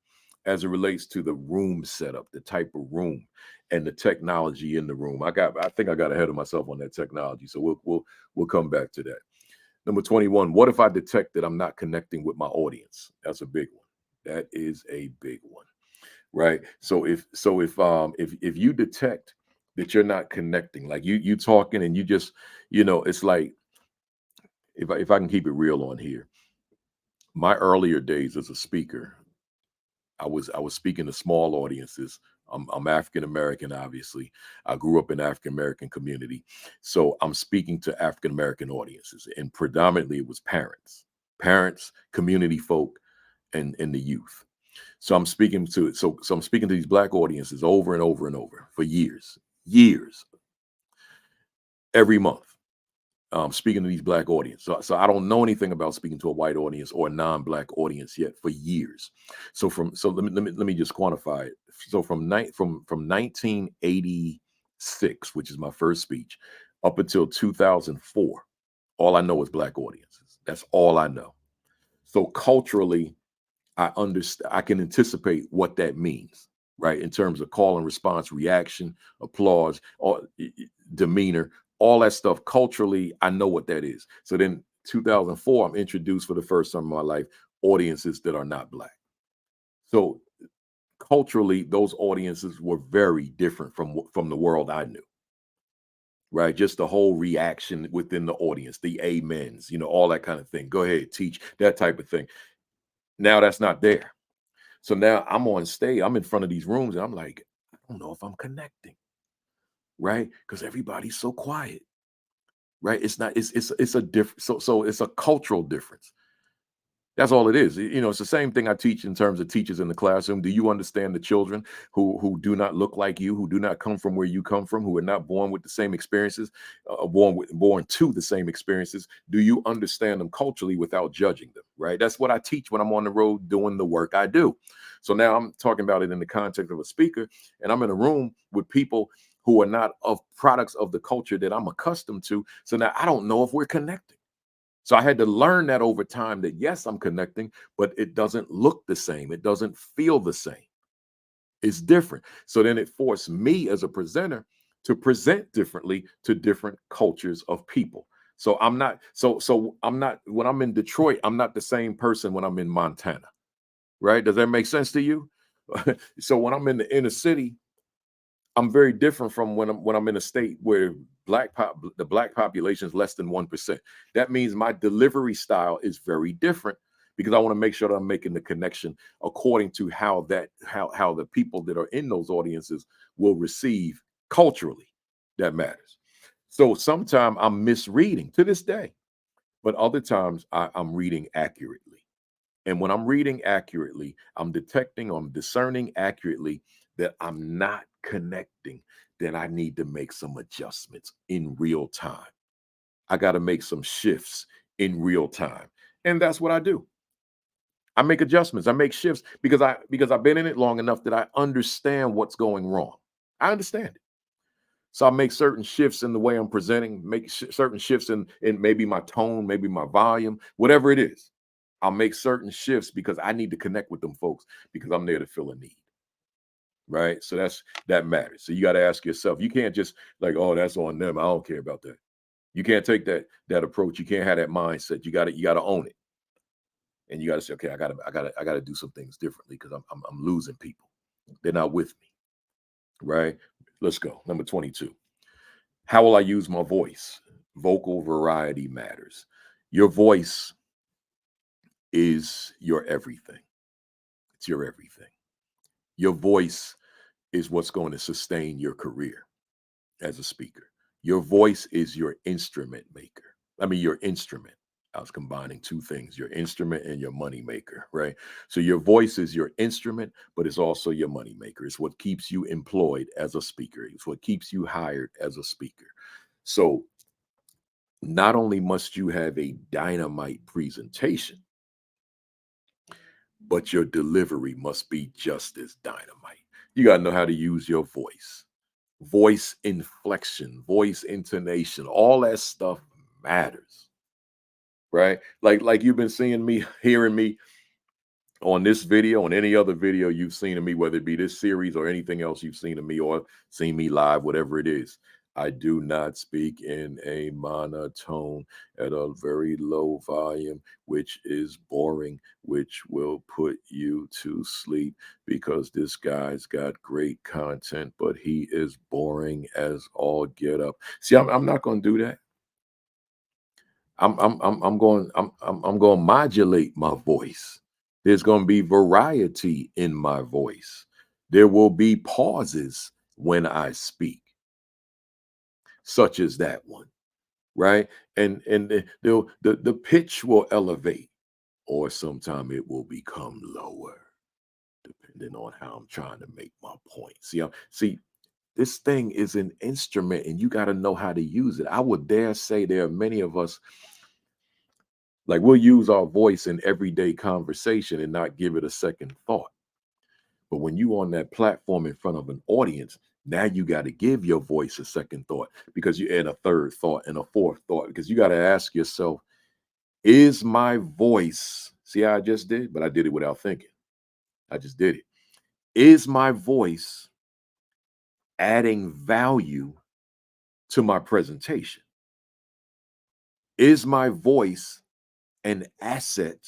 as it relates to the room setup, the type of room, and the technology in the room. I think I got ahead of myself on that technology, so we'll come back to that. Number 21, what if I detect that I'm not connecting with my audience? That's a big one. That is a big one, right? So if you detect that you're not connecting, like you talking and you just, it's like if I can keep it real on here, my earlier days as a speaker, I was speaking to small audiences. I'm African American, obviously. I grew up in African American community, so I'm speaking to African American audiences, and predominantly it was parents, community folk, and the youth. So I'm speaking to these black audiences over and over and over for years, every month. Speaking to these black audience. So I don't know anything about speaking to a white audience or a non-black audience yet for years. Let me just quantify it. So from 1986, which is my first speech, up until 2004, all I know is black audiences. That's all I know. So culturally, I understand. I can anticipate what that means, right? In terms of call and response, reaction, applause, or demeanor, all that stuff. Culturally, I know what that is. So then, 2004, I'm introduced for the first time in my life audiences that are not black. So culturally, those audiences were very different from the world I knew. Right, just the whole reaction within the audience, the amens, all that kind of thing. Go ahead, teach that type of thing. Now that's not there. So now I'm on stage, I'm in front of these rooms, and I'm like, I don't know if I'm connecting, right? Because everybody's so quiet, right? It's not, it's a different, so it's a cultural difference. That's all it is. It's the same thing I teach in terms of teachers in the classroom. Do you understand the children who do not look like you, who do not come from where you come from, who are not born with the same experiences, born to the same experiences? Do you understand them culturally without judging them? Right. That's what I teach when I'm on the road doing the work I do. So now I'm talking about it in the context of a speaker, and I'm in a room with people who are not of products of the culture that I'm accustomed to. So now I don't know if we're connecting. So I had to learn that over time that yes, I'm connecting, but it doesn't look the same. It doesn't feel the same. It's different. So then it forced me as a presenter to present differently to different cultures of people. So I'm not when I'm in Detroit, I'm not the same person when I'm in Montana. Right? Does that make sense to you? So when I'm in the inner city, I'm very different from when I'm in a state where the black population is less than 1%. That means my delivery style is very different because I want to make sure that I'm making the connection according to how the people that are in those audiences will receive culturally. That matters. So sometimes I'm misreading to this day, but other times I'm reading accurately. And when I'm reading accurately, I'm discerning accurately that I'm not connecting, then I need to make some adjustments in real time. I got to make some shifts in real time. And that's what I do. I make adjustments. I make shifts because I've been in it long enough that I understand what's going wrong. I understand it. So I make certain shifts in the way I'm presenting, make certain shifts in maybe my tone, maybe my volume, whatever it is. I'll make certain shifts because I need to connect with them folks because I'm there to fill a need. Right. So that matters. So you got to ask yourself, you can't just like, oh, that's on them. I don't care about that. You can't take that approach. You can't have that mindset. You gotta own it. And you gotta say, okay, I gotta do some things differently because I'm losing people. They're not with me. Right. Let's go. Number 22. How will I use my voice? Vocal variety matters. Your voice is your everything. It's your everything. Your voice is what's going to sustain your career as a speaker. Your voice is your instrument maker. I mean, your instrument. I was combining two things, your instrument and your money maker, right? So your voice is your instrument, but it's also your money maker. It's what keeps you employed as a speaker. It's what keeps you hired as a speaker. So not only must you have a dynamite presentation, but your delivery must be just as dynamite. You got to know how to use your voice inflection, voice intonation, all that stuff matters, right? Like you've been seeing me, hearing me on this video, on any other video you've seen of me, whether it be this series or anything else you've seen of me or seen me live, whatever it is. I do not speak in a monotone at a very low volume, which is boring, which will put you to sleep because this guy's got great content, but he is boring as all get up. See, I'm not going to do that. I'm going to modulate my voice. There's going to be variety in my voice. There will be pauses when I speak, such as that one, right? And the pitch will elevate, or sometime it will become lower, depending on how I'm trying to make my point. See, this thing is an instrument, and you got to know how to use it. I would dare say there are many of us. Like we'll use our voice in everyday conversation and not give it a second thought. But when you on that platform in front of an audience, now you got to give your voice a second thought because you add a third thought and a fourth thought because you got to ask yourself, is my voice, see how I just did, but I did it without thinking. I just did it. Is my voice adding value to my presentation? Is my voice an asset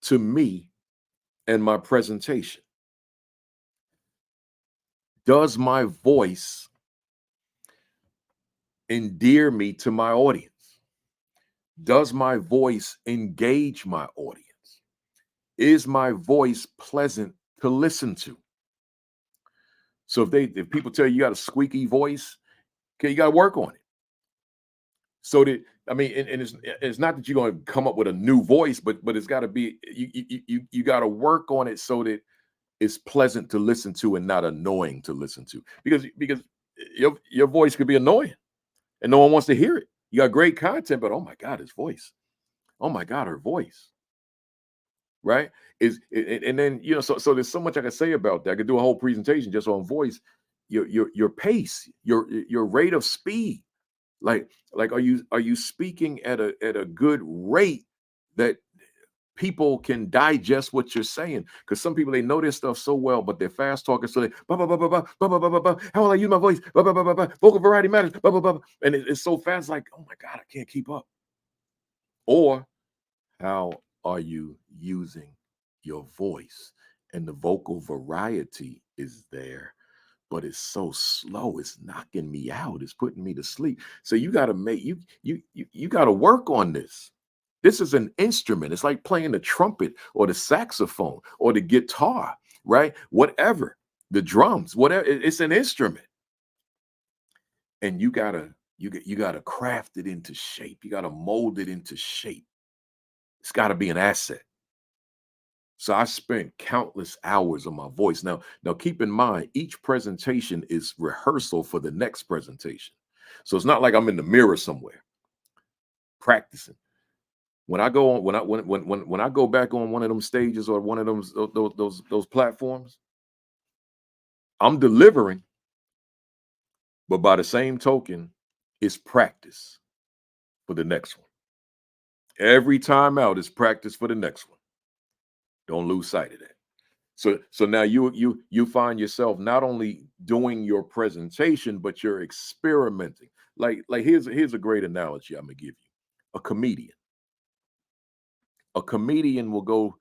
to me and my presentation? Does my voice endear me to my audience? Does my voice engage my audience? Is my voice pleasant to listen to? So if people tell you you got a squeaky voice, okay, you got to work on it. So that I mean, and it's not that you're going to come up with a new voice, but it's got to be you got to work on it so that it's pleasant to listen to and not annoying to listen to because your voice could be annoying and no one wants to hear it. You got great content, but oh my God, his voice. Oh my God, her voice. Right? And then so there's so much I can say about that. I could do a whole presentation just on voice, your pace, your rate of speed. Like are you speaking at a good rate that people can digest what you're saying? Because some people they know their stuff so well, but they're fast talking, so they bah, bah, bah, bah, bah, bah, bah, bah, bah, bah. How will I use my voice? Bah, bah, bah, bah, bah. Vocal variety matters. Bah, bah, bah, bah. And it's so fast, like, oh my God, I can't keep up. Or how are you using your voice? And the vocal variety is there, but it's so slow. It's knocking me out. It's putting me to sleep. So you got to make you got to work on this. This is an instrument. It's like playing the trumpet or the saxophone or the guitar, right? Whatever, the drums, whatever. It's an instrument, and you gotta craft it into shape. You gotta mold it into shape. It's got to be an asset. So I spent countless hours on my voice. Now keep in mind, each presentation is rehearsal for the next presentation. So it's not like I'm in the mirror somewhere practicing. When I go on, when I go back on one of them stages or one of those platforms, I'm delivering, but by the same token, it's practice for the next one. Every time out is practice for the next one. Don't lose sight of that. So now you find yourself not only doing your presentation, but you're experimenting. Like here's a great analogy I'm gonna give you. A comedian. A comedian will go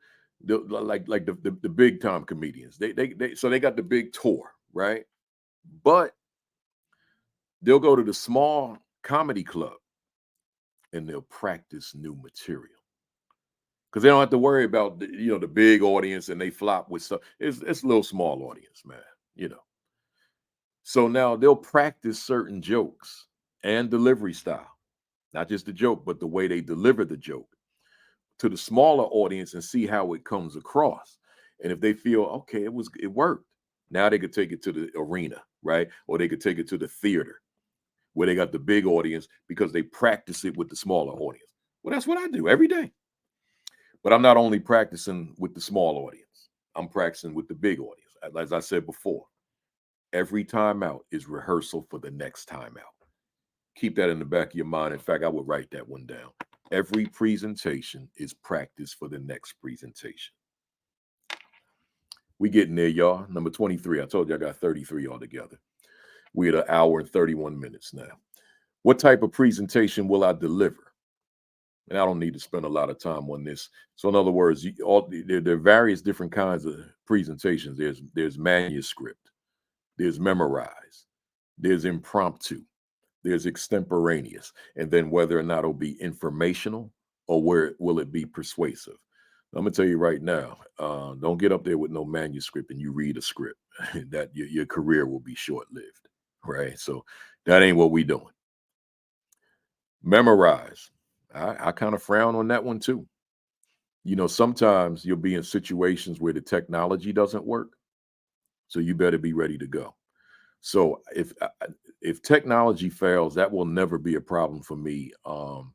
like the big time comedians. They got the big tour, right? But they'll go to the small comedy club and they'll practice new material because they don't have to worry about the big audience and they flop with stuff. It's a little small audience, man. You know. So now they'll practice certain jokes and delivery style, not just the joke, but the way they deliver the joke to the smaller audience and see how it comes across. And if they feel okay, it worked. Now they could take it to the arena, right? Or they could take it to the theater where they got the big audience because they practice it with the smaller audience. Well, that's what I do every day. But I'm not only practicing with the small audience, I'm practicing with the big audience. As I said before, every time out is rehearsal for the next time out. Keep that in the back of your mind. In fact, I would write that one down. Every presentation is practice for the next presentation. We getting there, y'all. Number 23. I told you I got 33 altogether. We're at an hour and 31 minutes now. What type of presentation will I deliver? And I don't need to spend a lot of time on this. So, in other words, there are various different kinds of presentations. There's manuscript, there's memorized, there's impromptu, there's extemporaneous, and then whether or not it'll be informational or where will it be persuasive. I'm gonna tell you right now, don't get up there with no manuscript and you read a script. That your career will be short lived, right? So that ain't what we doing. Memorize. I kind of frown on that one too. Sometimes you'll be in situations where the technology doesn't work, so you better be ready to go. So if technology fails, that will never be a problem for me on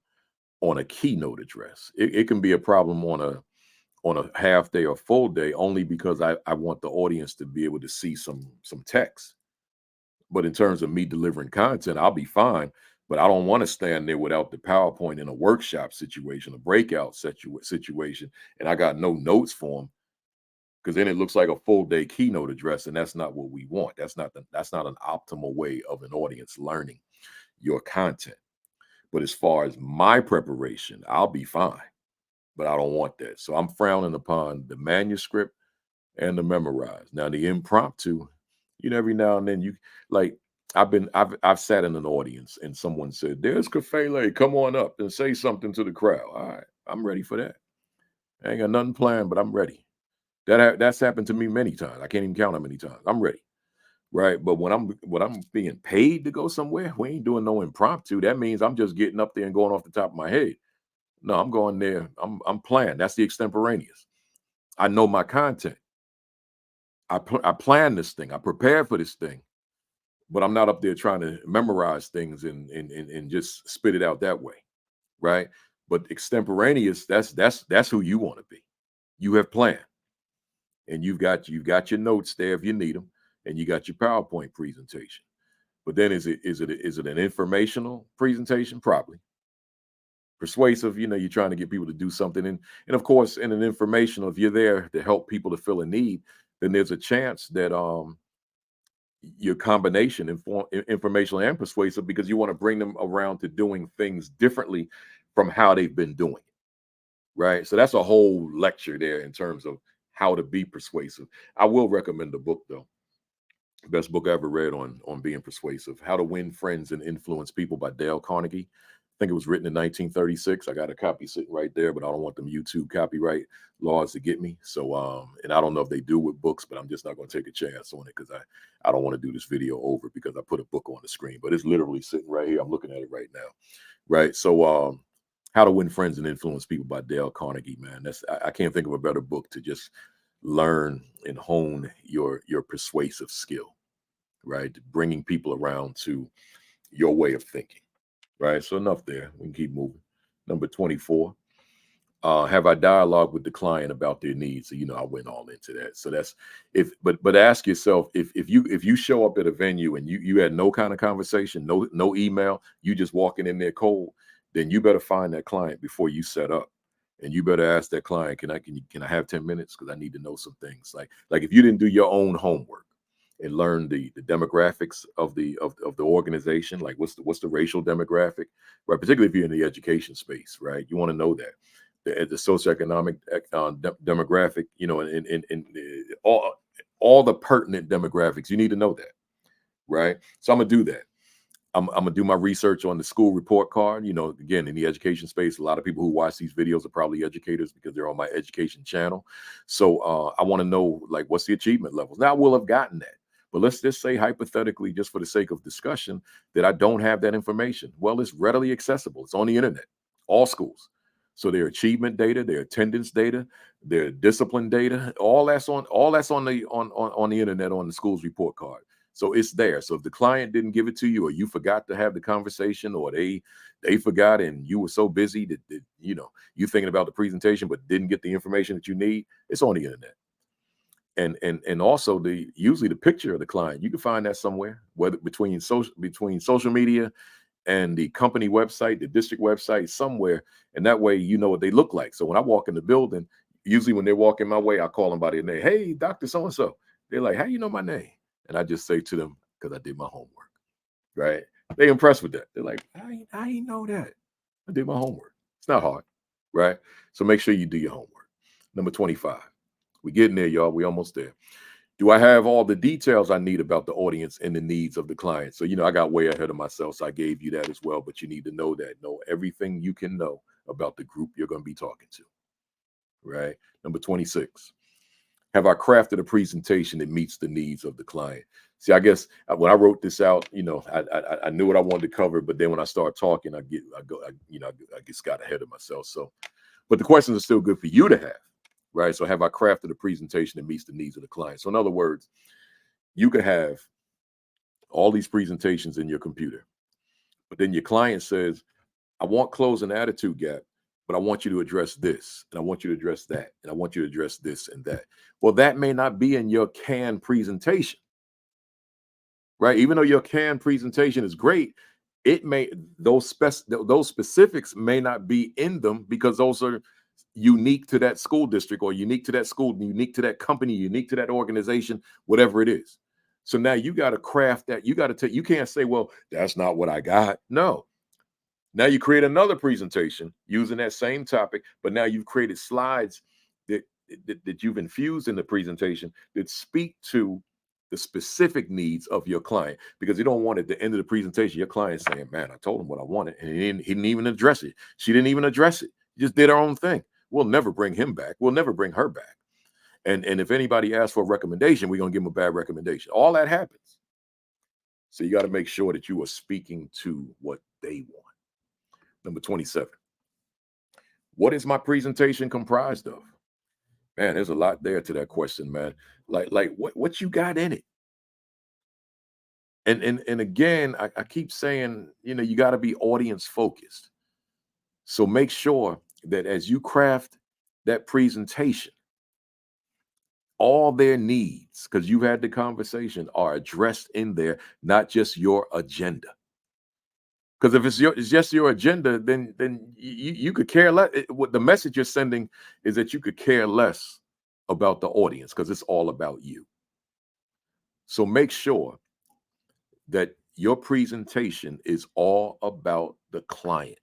a keynote address. It can be a problem on a half day or full day only because I want the audience to be able to see some text. But in terms of me delivering content, I'll be fine. But I don't want to stand there without the PowerPoint in a workshop situation, a breakout situation, and I got no notes for them because then it looks like a full day keynote address, and that's not what we want. That's not an optimal way of an audience learning your content. But as far as my preparation, I'll be fine, but I don't want that. So I'm frowning upon the manuscript and the memorized. Now the impromptu, every now and then you like I've sat in an audience and someone said, "There's Kafele, come on up and say something to the crowd." All right, I'm ready for that. I ain't got nothing planned, but I'm ready. That's happened to me many times. I can't even count how many times. I'm ready. Right. But when I'm being paid to go somewhere, we ain't doing no impromptu. That means I'm just getting up there and going off the top of my head. No, I'm going there. I'm playing. That's the extemporaneous. I know my content. I plan this thing. I prepare for this thing, but I'm not up there trying to memorize things and just spit it out that way, right? But extemporaneous, that's who you want to be. You have planned, and you've got your notes there if you need them, and you got your PowerPoint presentation. But then is it an informational presentation? Probably. Persuasive, you're trying to get people to do something. And of course, in an informational, if you're there to help people to fill a need, then there's a chance that your combination informational and persuasive because you want to bring them around to doing things differently from how they've been doing it. Right. So that's a whole lecture there in terms of how to be persuasive. I will recommend the book though. Best book I ever read on being persuasive. How to Win Friends and Influence People by Dale Carnegie. think it was written in 1936. I got a copy sitting right there, but I don't want them YouTube copyright laws to get me. So, and I don't know if they do with books, but I'm just not going to take a chance on it because I don't want to do this video over because I put a book on the screen. But it's literally sitting right here. I'm looking at it right now. Right. So, How to Win Friends and Influence People by Dale Carnegie, man. I can't think of a better book to just learn and hone your persuasive skill, right? Bringing people around to your way of thinking, right? So enough there. We can keep moving. Number 24. Have I dialogue with the client about their needs? So I went all into that. So that's but ask yourself if you show up at a venue and you had no kind of conversation, no email, you just walking in there cold, then you better find that client before you set up. And you better ask that client, can I have 10 minutes? Because I need to know some things. Like if you didn't do your own homework and learn the demographics of the organization, like what's the racial demographic, right? Particularly if you're in the education space, right? You want to know that the socioeconomic demographic, and all the pertinent demographics. You need to know that, right? So I'm gonna do that. I'm gonna do my research on the school report card. Again, in the education space, a lot of people who watch these videos are probably educators because they're on my education channel. So I want to know, like, what's the achievement levels. Now I will have gotten that, but let's just say hypothetically, just for the sake of discussion, that I don't have that information. Well, it's readily accessible. It's on the internet, all schools. So their achievement data, their attendance data, their discipline data, all that's on the internet on the school's report card. So it's there. So if the client didn't give it to you, or you forgot to have the conversation, or they forgot and you were so busy that you thinking about the presentation but didn't get the information that you need, it's on the internet. And also usually the picture of the client, you can find that somewhere, whether between social media and the company website, the district website, somewhere. And that way you know what they look like. So when I walk in the building, usually when they're walking my way, I call them by their name. Hey, Dr. So and so. They're like, how you know my name? And I just say to them, because I did my homework. Right? They impressed with that. They're like, I ain't know that. I did my homework. It's not hard. Right? So make sure you do your homework. Number 25. We getting there, y'all. We almost there. Do I have all the details I need about the audience and the needs of the client? So, I got way ahead of myself. So I gave you that as well. But you need to know that. Know everything you can know about the group you're going to be talking to. Right? Number 26. Have I crafted a presentation that meets the needs of the client? See, I guess when I wrote this out, I knew what I wanted to cover, but then when I start talking, I just got ahead of myself. So, but the questions are still good for you to have, right? So, have I crafted a presentation that meets the needs of the client? So, in other words, you could have all these presentations in your computer, but then your client says, I want close and attitude gap, but I want you to address this, and I want you to address that, and I want you to address this and that. Well, that may not be in your canned presentation, right? Even though your canned presentation is great, it may those specifics may not be in them because those are unique to that school district, or unique to that school, unique to that company, unique to that organization, whatever it is. So now you got to craft that. You got to take. You can't say, "Well, that's not what I got." No, now you create another presentation using that same topic, but now you've created slides that you've infused in the presentation that speak to the specific needs of your client. Because you don't want at the end of the presentation your client saying, "Man, I told him what I wanted, and he didn't even address it. She didn't even address it. She just did her own thing." We'll never bring him back. We'll never bring her back. And if anybody asks for a recommendation, we're gonna give them a bad recommendation. All that happens. So you got to make sure that you are speaking to what they want. Number 27. What is my presentation comprised of? Man, there's a lot there to that question, man. Like what you got in it? And again, I keep saying, you got to be audience focused. So make sure that as you craft that presentation, all their needs, because you've had the conversation, are addressed in there, not just your agenda. Because if it's just your agenda, then you could care less. What the message you're sending is that you could care less about the audience because it's all about you. So make sure that your presentation is all about the client.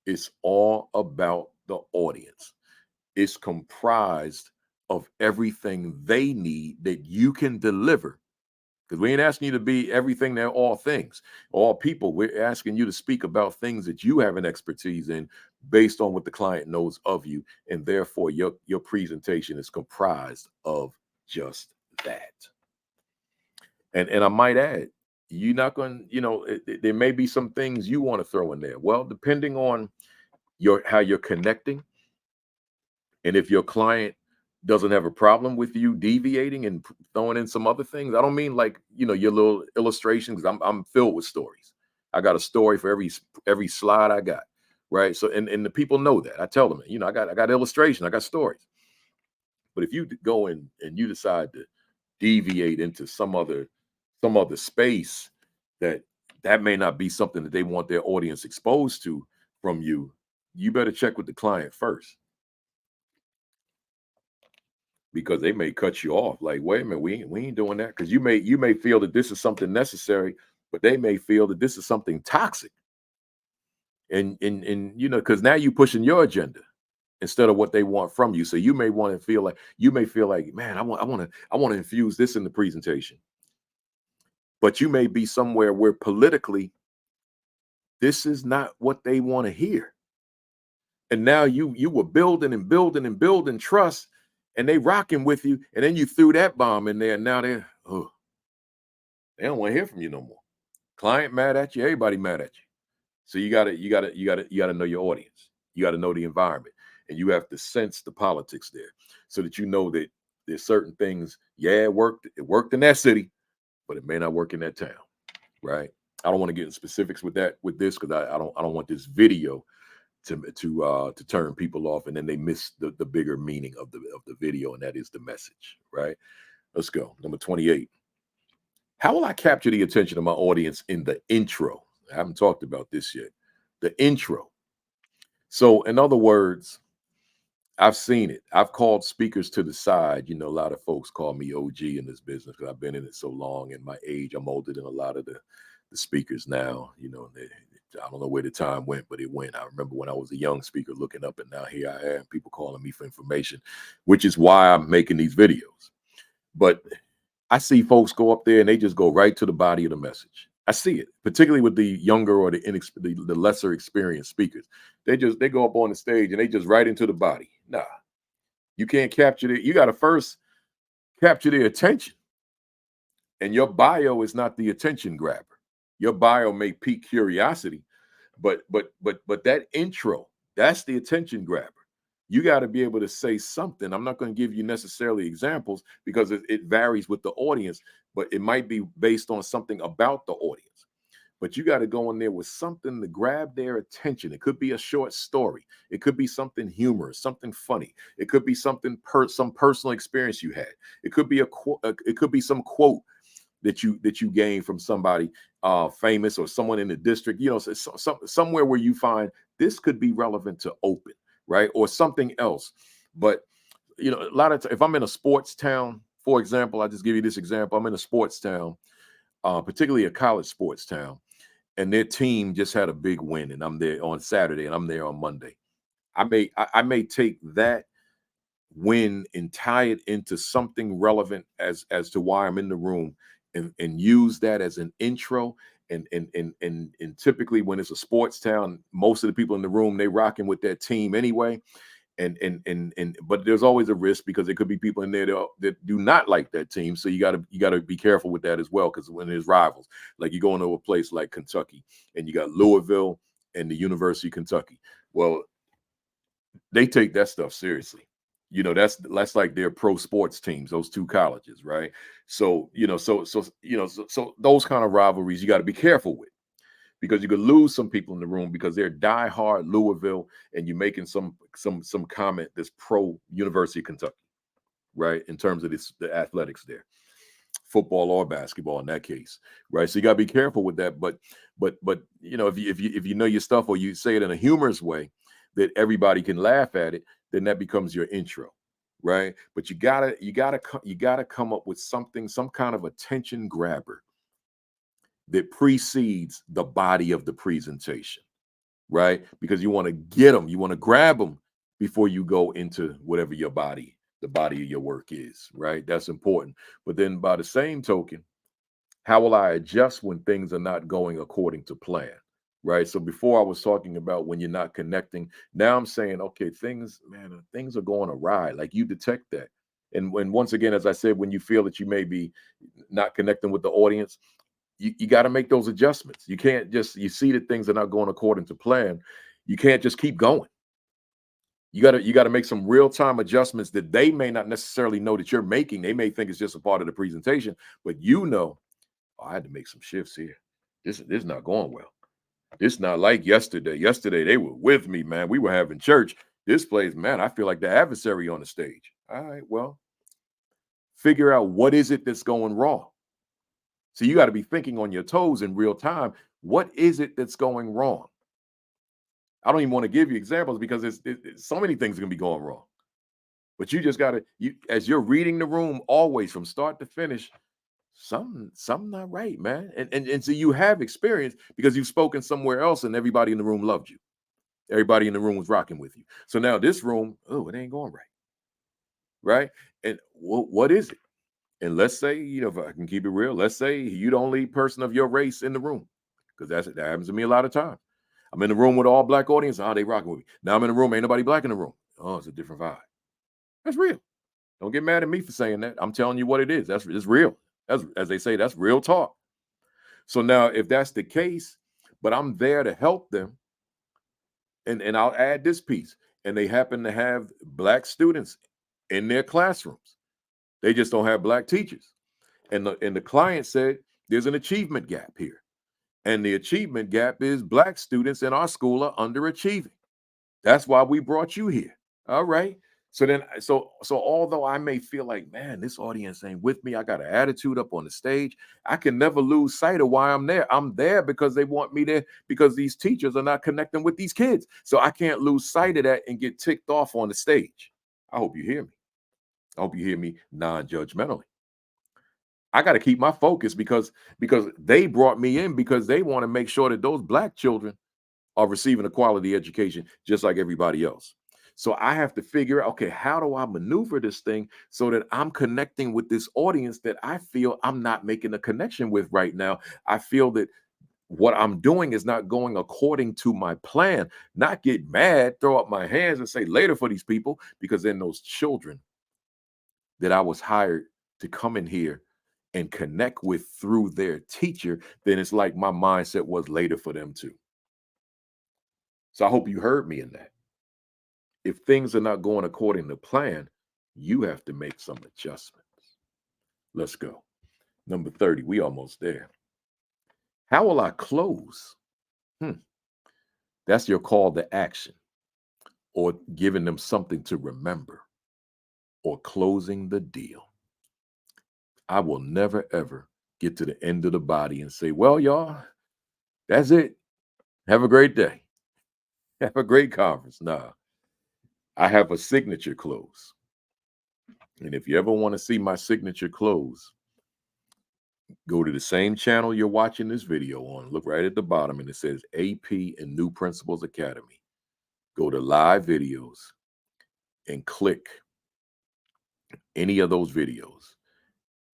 It's all about the audience. It's comprised of everything they need that you can deliver Because we ain't asking you to be everything, they're all things, all people. We're asking you to speak about things that you have an expertise in based on what the client knows of you. And therefore, your presentation is comprised of just that. And I might add, you're not going to, there may be some things you want to throw in there. Well, depending on your how you're connecting, and if your client doesn't have a problem with you deviating and throwing in some other things, I don't mean like, your little illustrations. I'm filled with stories. I got a story for every slide I got, right? So and the people know that. I tell them, I got illustration, I got stories. But if you go in and you decide to deviate into some other space that may not be something that they want their audience exposed to from you, you better check with the client first, because they may cut you off. Like, wait a minute, we ain't doing that, because you may feel that this is something necessary, but they may feel that this is something toxic, and because now you pushing your agenda instead of what they want from you. So you may feel like, man, I want to infuse this in the presentation, but you may be somewhere where politically this is not what they want to hear. And now you were building and building and building trust, and they rocking with you, and then you threw that bomb in there, and now they don't want to hear from you no more. Client mad at you, everybody mad at you. So you gotta know your audience. You got to know the environment, and you have to sense the politics there, so that you know that there's certain things. Yeah, it worked in that city, but it may not work in that town, right? I don't want to get in specifics with this, because I don't want this video to turn people off, and then they miss the bigger meaning of the video, and that is the message, right? Let's go. Number 28. How will I capture the attention of my audience in the intro? I haven't talked about this yet. The intro. So, in other words, I've seen it. I've called speakers to the side. A lot of folks call me OG in this business because I've been in it so long, and my age, I'm older than a lot of the speakers now. I don't know where the time went, but it went. I remember when I was a young speaker looking up, and now here I am, people calling me for information, which is why I'm making these videos. But I see folks go up there and they just go right to the body of the message. I see it, particularly with the younger or the lesser experienced speakers. They go up on the stage and they just right into the body. Nah, you can't capture it. You got to first capture their attention. And your bio is not the attention grabber. Your bio may pique curiosity, but that intro, that's the attention grabber. You got to be able to say something. I'm not going to give you necessarily examples, because it varies with the audience, but it might be based on something about the audience. But you got to go in there with something to grab their attention. It could be a short story. It could be something humorous, something funny. It could be some personal experience you had. It could be it could be some quote that you gain from somebody famous, or someone in the district, somewhere where you find this could be relevant to open, right? Or something else. But a lot of if I'm in a sports town, for example, I just give you this example. I'm in a sports town, particularly a college sports town, and their team just had a big win, and I'm there on Saturday, and I'm there on Monday. I may take that win and tie it into something relevant as to why I'm in the room, and use that as an intro. And typically when it's a sports town, most of the people in the room, they rocking with that team anyway. And but there's always a risk, because there could be people in there that do not like that team. So you gotta be careful with that as well, because when there's rivals, like you go into a place like Kentucky, and you got Louisville and the University of Kentucky. Well, they take that stuff seriously. That's like their pro sports teams, those two colleges, right? So so those kind of rivalries you got to be careful with, because you could lose some people in the room because they're diehard Louisville, and you're making some comment that's pro University of Kentucky, right? In terms of the athletics there, football or basketball in that case, right? So you got to be careful with that. But if you know your stuff, or you say it in a humorous way that everybody can laugh at it, then that becomes your intro, right? But you gotta come up with something, some kind of attention grabber that precedes the body of the presentation, right? Because you want to get them, you want to grab them before you go into whatever the body of your work is, right? That's important. But then by the same token, How will I adjust when things are not going according to plan? Right. So before I was talking about when you're not connecting. Now I'm saying, okay, things, man, things are going awry. Like you detect that. And when once again, as I said, when you feel that you may be not connecting with the audience, you got to make those adjustments. You can't just you see that things are not going according to plan. You can't just keep going. You got to make some real-time adjustments that they may not necessarily know that you're making. They may think it's just a part of the presentation, but oh, I had to make some shifts here. This is not going well. It's not like yesterday. Yesterday they were with me, man. We were having church. This place, man, I feel like the adversary on the stage. All right, well, figure out what is it that's going wrong. So you got to be thinking on your toes in real time. What is it that's going wrong? I don't even want to give you examples because so many things are going to be going wrong. But you just got to, as you're reading the room, always from start to finish, something not right, man. And so you have experience because you've spoken somewhere else and everybody in the room loved you. Everybody in the room was rocking with you. So now this room, oh, it ain't going right, right? And what is it? And let's say, if I can keep it real, let's say you're the only person of your race in the room, because that happens to me a lot of times. I'm in the room with all black audience. Oh, they rocking with me. Now I'm in the room, ain't nobody black in the room. Oh, it's a different vibe. That's real. Don't get mad at me for saying that. I'm telling you what it is. It's real. That's, as they say, that's real talk. So now, if that's the case, but I'm there to help them, and I'll add this piece, and they happen to have black students in their classrooms. They just don't have black teachers. And the client said there's an achievement gap here. And the achievement gap is black students in our school are underachieving. That's why we brought you here. All right. So although I may feel like, man, this audience ain't with me, I got an attitude up on the stage, I can never lose sight of why I'm there. I'm there because they want me there because these teachers are not connecting with these kids. So I can't lose sight of that and get ticked off on the stage. I hope you hear me. I hope you hear me non-judgmentally. I got to keep my focus because they brought me in because they want to make sure that those black children are receiving a quality education just like everybody else. So I have to figure out, okay, how do I maneuver this thing so that I'm connecting with this audience that I feel I'm not making a connection with right now. I feel that what I'm doing is not going according to my plan. Not get mad, throw up my hands and say later for these people, because then those children that I was hired to come in here and connect with through their teacher, then it's like my mindset was later for them too. So I hope you heard me in that. If things are not going according to plan, you have to make some adjustments. Let's go. Number 30, we almost there. How will I close? Hmm. That's your call to action, or giving them something to remember, or closing the deal. I will never, ever get to the end of the body and say, well, y'all, that's it. Have a great day. Have a great conference. Nah, I have a signature close. And if you ever want to see my signature close, go to the same channel you're watching this video on. Look right at the bottom and it says AP and New Principles Academy. Go to live videos and click any of those videos.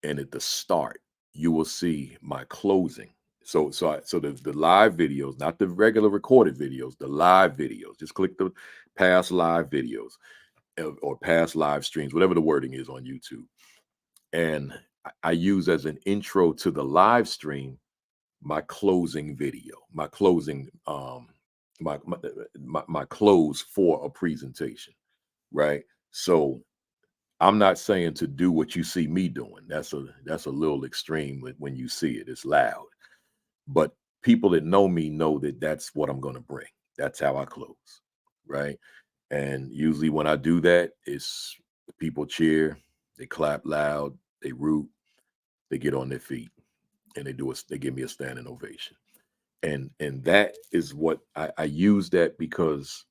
And at the start, you will see my closing. So the live videos, not the regular recorded videos, the live videos. Just click the past live videos or past live streams, whatever the wording is on YouTube. And I use as an intro to the live stream my closing video, my closing my close for a presentation, right? So I'm not saying to do what you see me doing. That's a little extreme when you see it. It's loud. But people that know me know that that's what I'm going to bring. That's how I close, right? And usually when I do that, it's people cheer, they clap loud, they root, they get on their feet, and they give me a standing ovation. And that is what I use that because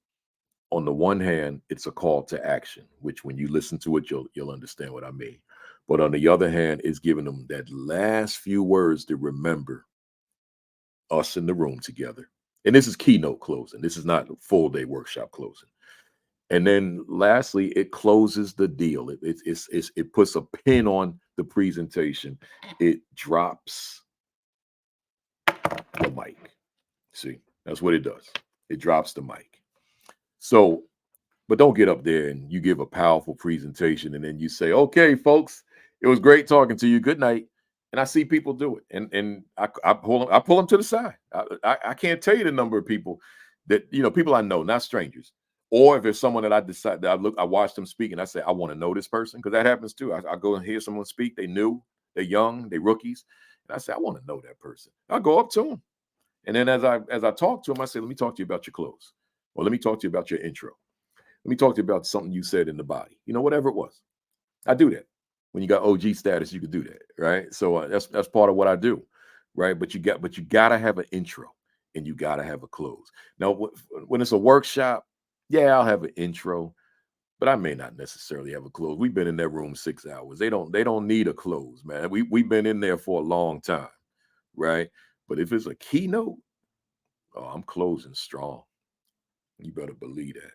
on the one hand, it's a call to action, which when you listen to it, you'll understand what I mean. But on the other hand, it's giving them that last few words to remember us in the room together. And this is keynote closing. This is not full day workshop closing. And then lastly, it closes the deal. It puts a pin on the presentation. It drops mic. See, that's what it does. It drops the mic. So, but don't get up there and you give a powerful presentation and then you say, "Okay, folks, it was great talking to you. Good night." And I see people do it, and I pull them to the side. I can't tell you the number of people that people I know, not strangers. Or if it's someone that I decide that I watch them speak and I say I want to know this person because that happens too. I go and hear someone speak. They new, they're young, they rookies, and I say I want to know that person. I'll go up to them, and then as I talk to them, I say, "Let me talk to you about your clothes, or let me talk to you about your intro. Let me talk to you about something you said in the body. Whatever it was." I do that. When you got OG status, you can do that, right? So that's part of what I do, right? But you gotta have an intro and you gotta have a close. Now, when it's a workshop, yeah, I'll have an intro, but I may not necessarily have a close. We've been in that room 6 hours. They don't need a close, man. We've been in there for a long time, right? But if it's a keynote, oh, I'm closing strong. You better believe that.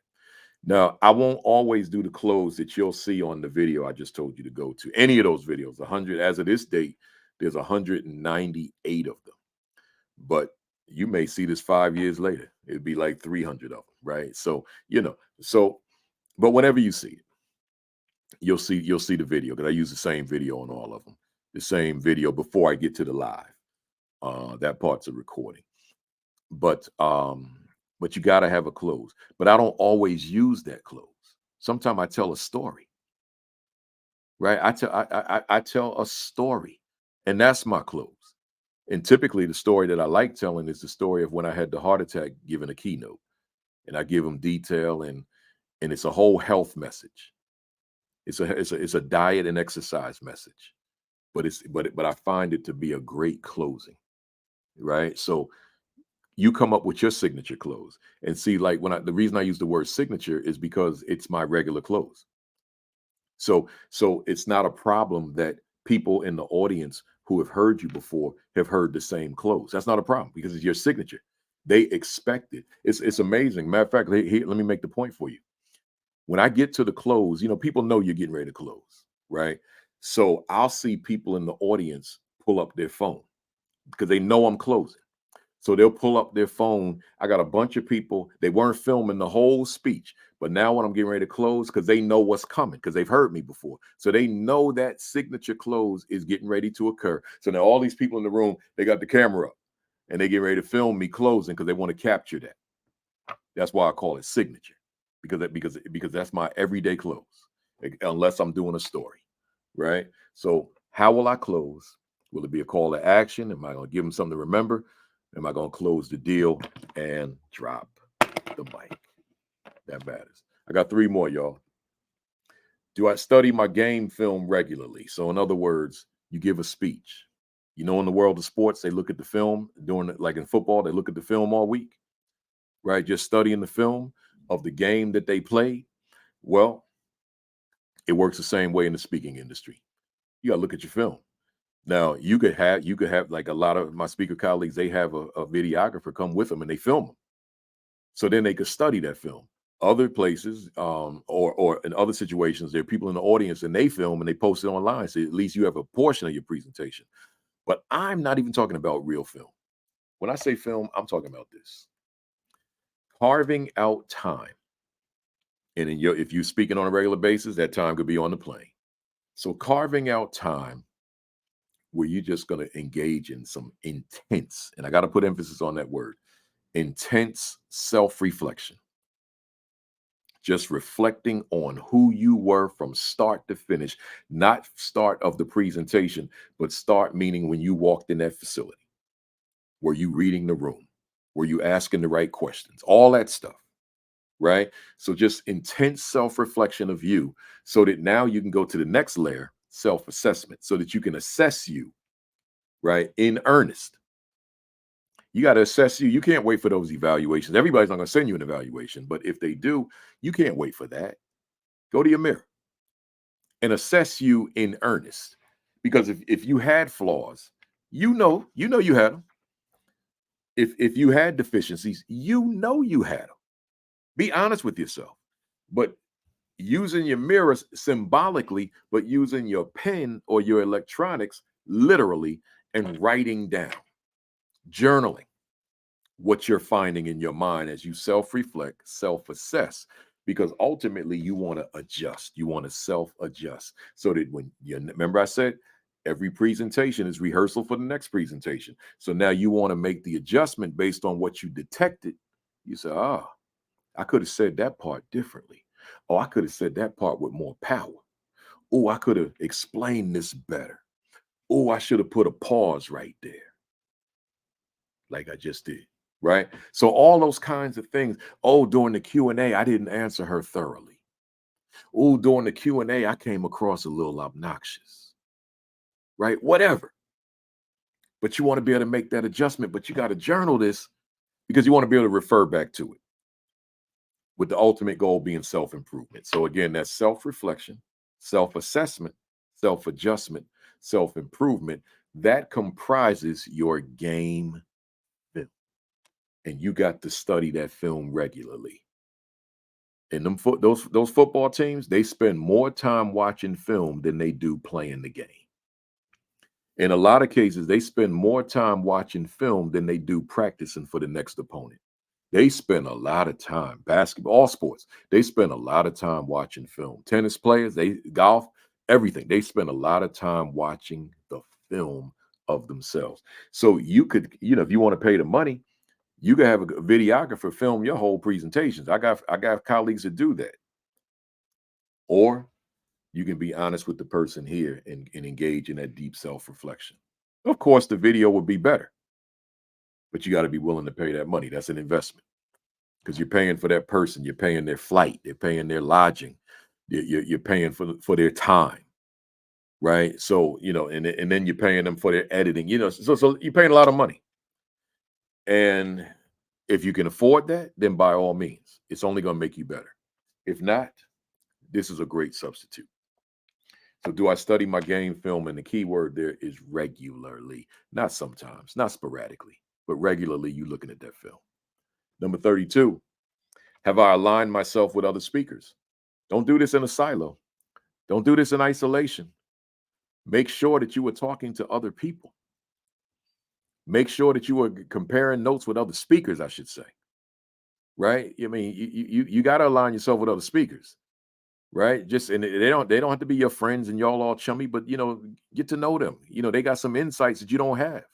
Now, I won't always do the close that you'll see on the video I just told you to go to. Any of those videos, 100 as of this date, there's 198 of them. But you may see this 5 years later. It'd be like 300 of them, right? So, but whenever you see it, you'll see the video because I use the same video on all of them. The same video before I get to the live. That part's a recording. But you got to have a close. But I don't always use that close. Sometimes I tell a story, right? I tell a story, and that's my close. And typically, the story that I like telling is the story of when I had the heart attack, giving a keynote, and I give them detail, and it's a whole health message. It's a diet and exercise message, but I find it to be a great closing, right? So you come up with your signature close and see, like, the reason I use the word signature is because it's my regular close. So it's not a problem that people in the audience who have heard you before have heard the same close. That's not a problem because it's your signature. They expect it. It's amazing. Matter of fact, here, let me make the point for you. When I get to the close, people know you're getting ready to close, right? So I'll see people in the audience pull up their phone because they know I'm closing. So they'll pull up their phone. I got a bunch of people. They weren't filming the whole speech, but now when I'm getting ready to close, because they know what's coming, because they've heard me before. So they know that signature close is getting ready to occur. So now all these people in the room, they got the camera up and they get ready to film me closing because they want to capture that. That's why I call it signature, because that's my everyday close, unless I'm doing a story, right? So how will I close? Will it be a call to action? Am I going to give them something to remember? Am I going to close the deal and drop the mic? That matters. I got 3 more, y'all. Do I study my game film regularly? So in other words, you give a speech. In the world of sports, they look at the film during like in football, they look at the film all week, right? Just studying the film of the game that they play. Well, it works the same way in the speaking industry. You got to look at your film. Now, you could have like a lot of my speaker colleagues, they have a videographer come with them and they film them. So then they could study that film. Other places, or in other situations, there are people in the audience and they film and they post it online. So at least you have a portion of your presentation. But I'm not even talking about real film. When I say film, I'm talking about this. Carving out time. And if you're speaking on a regular basis, that time could be on the plane. So carving out time where you're just going to engage in some intense, and I got to put emphasis on that word, intense self-reflection. Just reflecting on who you were from start to finish, not start of the presentation, but start meaning when you walked in that facility. Were you reading the room? Were you asking the right questions? All that stuff, right? So just intense self-reflection of you so that now you can go to the next layer, self-assessment, so that you can assess you, right, in earnest. You got to assess you. You can't wait for those evaluations. Everybody's not going to send you an evaluation, but if they do, you can't wait for that. Go to your mirror and assess you in earnest. Because if you had flaws, you had them. If you had deficiencies, you had them. Be honest with yourself. But using your mirrors symbolically, but using your pen or your electronics literally and writing down, journaling. what you're finding in your mind as you self-reflect, self-assess, because ultimately you want to adjust. You want to self-adjust so that when you remember I said every presentation is rehearsal for the next presentation. So now you want to make the adjustment based on what you detected. You say, ah, I could have said that part differently. Oh, I could have said that part with more power. Oh, I could have explained this better. Oh, I should have put a pause right there, like I just did. Right. So all those kinds of things. Oh, during the Q&A, I didn't answer her thoroughly. Oh, during the Q&A, I came across a little obnoxious. Right. Whatever. But you want to be able to make that adjustment. But you got to journal this because you want to be able to refer back to it, with the ultimate goal being self improvement. So, again, that's self reflection, self assessment, self adjustment, self improvement. That comprises your game film. And you got to study that film regularly. And those football teams, they spend more time watching film than they do playing the game. In a lot of cases, they spend more time watching film than they do practicing for the next opponent. They spend a lot of time, basketball, all sports, they spend a lot of time watching film. Tennis players, they golf, everything. They spend a lot of time watching the film of themselves. So you could, if you want to pay the money, you can have a videographer film your whole presentations. I got colleagues that do that. Or you can be honest with the person here and engage in that deep self-reflection. Of course, the video would be better, but you got to be willing to pay that money. That's an investment because you're paying for that person. You're paying their flight. They're paying their lodging. You're paying for their time, right? So and then you're paying them for their editing. So you're paying a lot of money. And if you can afford that, then by all means, it's only going to make you better. If not, this is a great substitute. So do I study my game film? And the key word there is regularly, not sometimes, not sporadically, but regularly you looking at that film. Number 32, have I aligned myself with other speakers? Don't do this in a silo. Don't do this in isolation. Make sure that you are talking to other people. Make sure that you are comparing notes with other speakers, I should say. Right? I mean, you got to align yourself with other speakers. Right? Just and they don't have to be your friends and y'all all chummy, but get to know them. They got some insights that you don't have.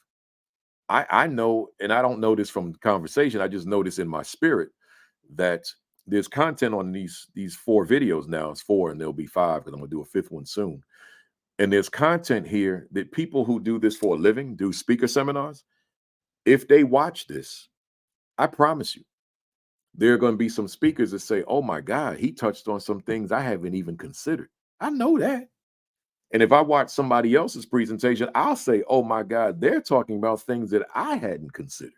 I know, and I don't know this from conversation. I just know this in my spirit that there's content on these 4 videos now. It's 4, and there'll be 5 because I'm gonna do a 5th one soon. And there's content here that people who do this for a living, do speaker seminars. If they watch this, I promise you, there are going to be some speakers that say, "Oh my God, he touched on some things I haven't even considered." I know that. And if I watch somebody else's presentation, I'll say, "Oh my God, they're talking about things that I hadn't considered."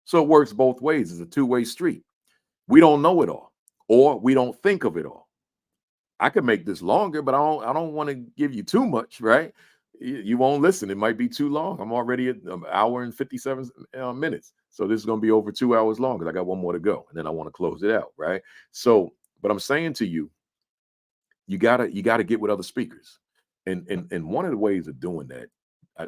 So it works both ways. It's a two-way street. We don't know it all, or we don't think of it all. I could make this longer, but I don't want to give you too much, right? You won't listen. It might be too long. I'm already at an hour and 57 minutes. So this is going to be over 2 hours long because I got one more to go. And then I want to close it out, right? So, but I'm saying to you, you gotta get with other speakers. And one of the ways of doing that,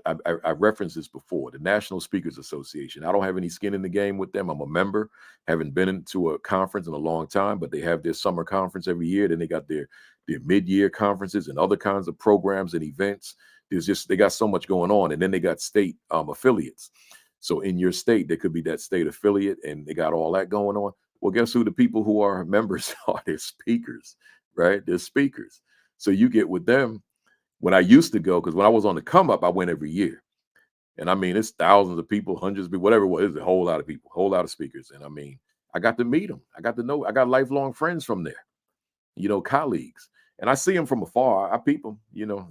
I referenced this before, the National Speakers Association. I don't have any skin in the game with them. I'm a member, haven't been into a conference in a long time, but they have their summer conference every year. Then they got their mid-year conferences and other kinds of programs and events. They got so much going on. And then they got state affiliates. So in your state, there could be that state affiliate, and they got all that going on. Well, guess who the people who are members are? They're speakers, right? They're speakers. So you get with them. When I used to go, because when I was on the come up, I went every year. And I mean, it's thousands of people, hundreds of people, whatever it was. It's a whole lot of people, whole lot of speakers. And I mean, I got to meet them. I got to know, I got lifelong friends from there, colleagues. And I see them from afar. I peep them,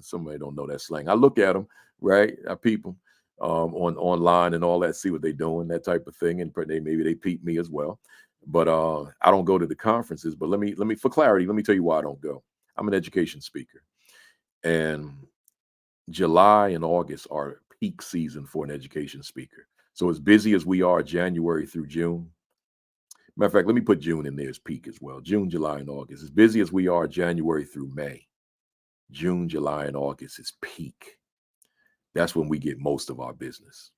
somebody don't know that slang. I look at them, right? I peep them online and all that, see what they're doing, that type of thing. And maybe they peep me as well. But I don't go to the conferences. But let me, for clarity, let me tell you why I don't go. I'm an education speaker. And July and August are peak season for an education speaker. So as busy as we are January through June, matter of fact, let me put June in there as peak as well. June, July, and August. As busy as we are January through May, June, July, and August is peak. That's when we get most of our business.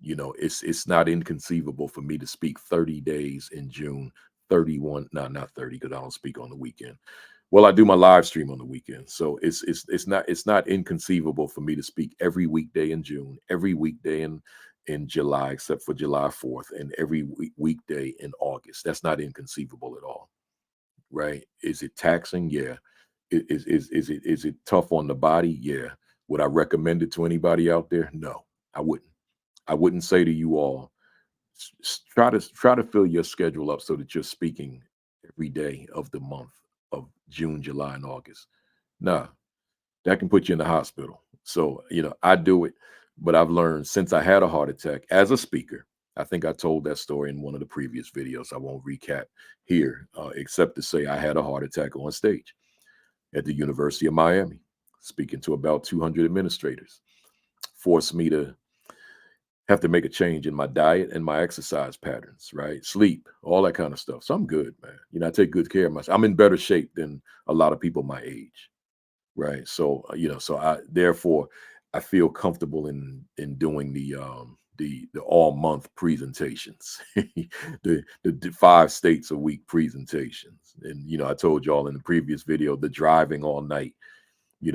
It's not inconceivable for me to speak 30 days in June, 31, no, not 30, because I don't speak on the weekend. Well, I do my live stream on the weekend. So it's not inconceivable for me to speak every weekday in June, every weekday in July, except for July 4th, and every weekday in August. That's not inconceivable at all, right? Is it taxing? Yeah. Is it tough on the body? Yeah. Would I recommend it to anybody out there? No, I wouldn't. I wouldn't say to you all, try to fill your schedule up so that you're speaking every day of the month of June, July, and August. Nah, that can put you in the hospital. So, I do it, but I've learned since I had a heart attack as a speaker. I think I told that story in one of the previous videos. I won't recap here, except to say I had a heart attack on stage at the University of Miami, speaking to about 200 administrators. Forced me to have to make a change in my diet and my exercise patterns, right? Sleep, all that kind of stuff. So I'm good, man. I take good care of myself. I'm in better shape than a lot of people my age, right? So, so I therefore I feel comfortable in doing the all month presentations, the 5 states a week presentations. And I told y'all in the previous video, the driving all night,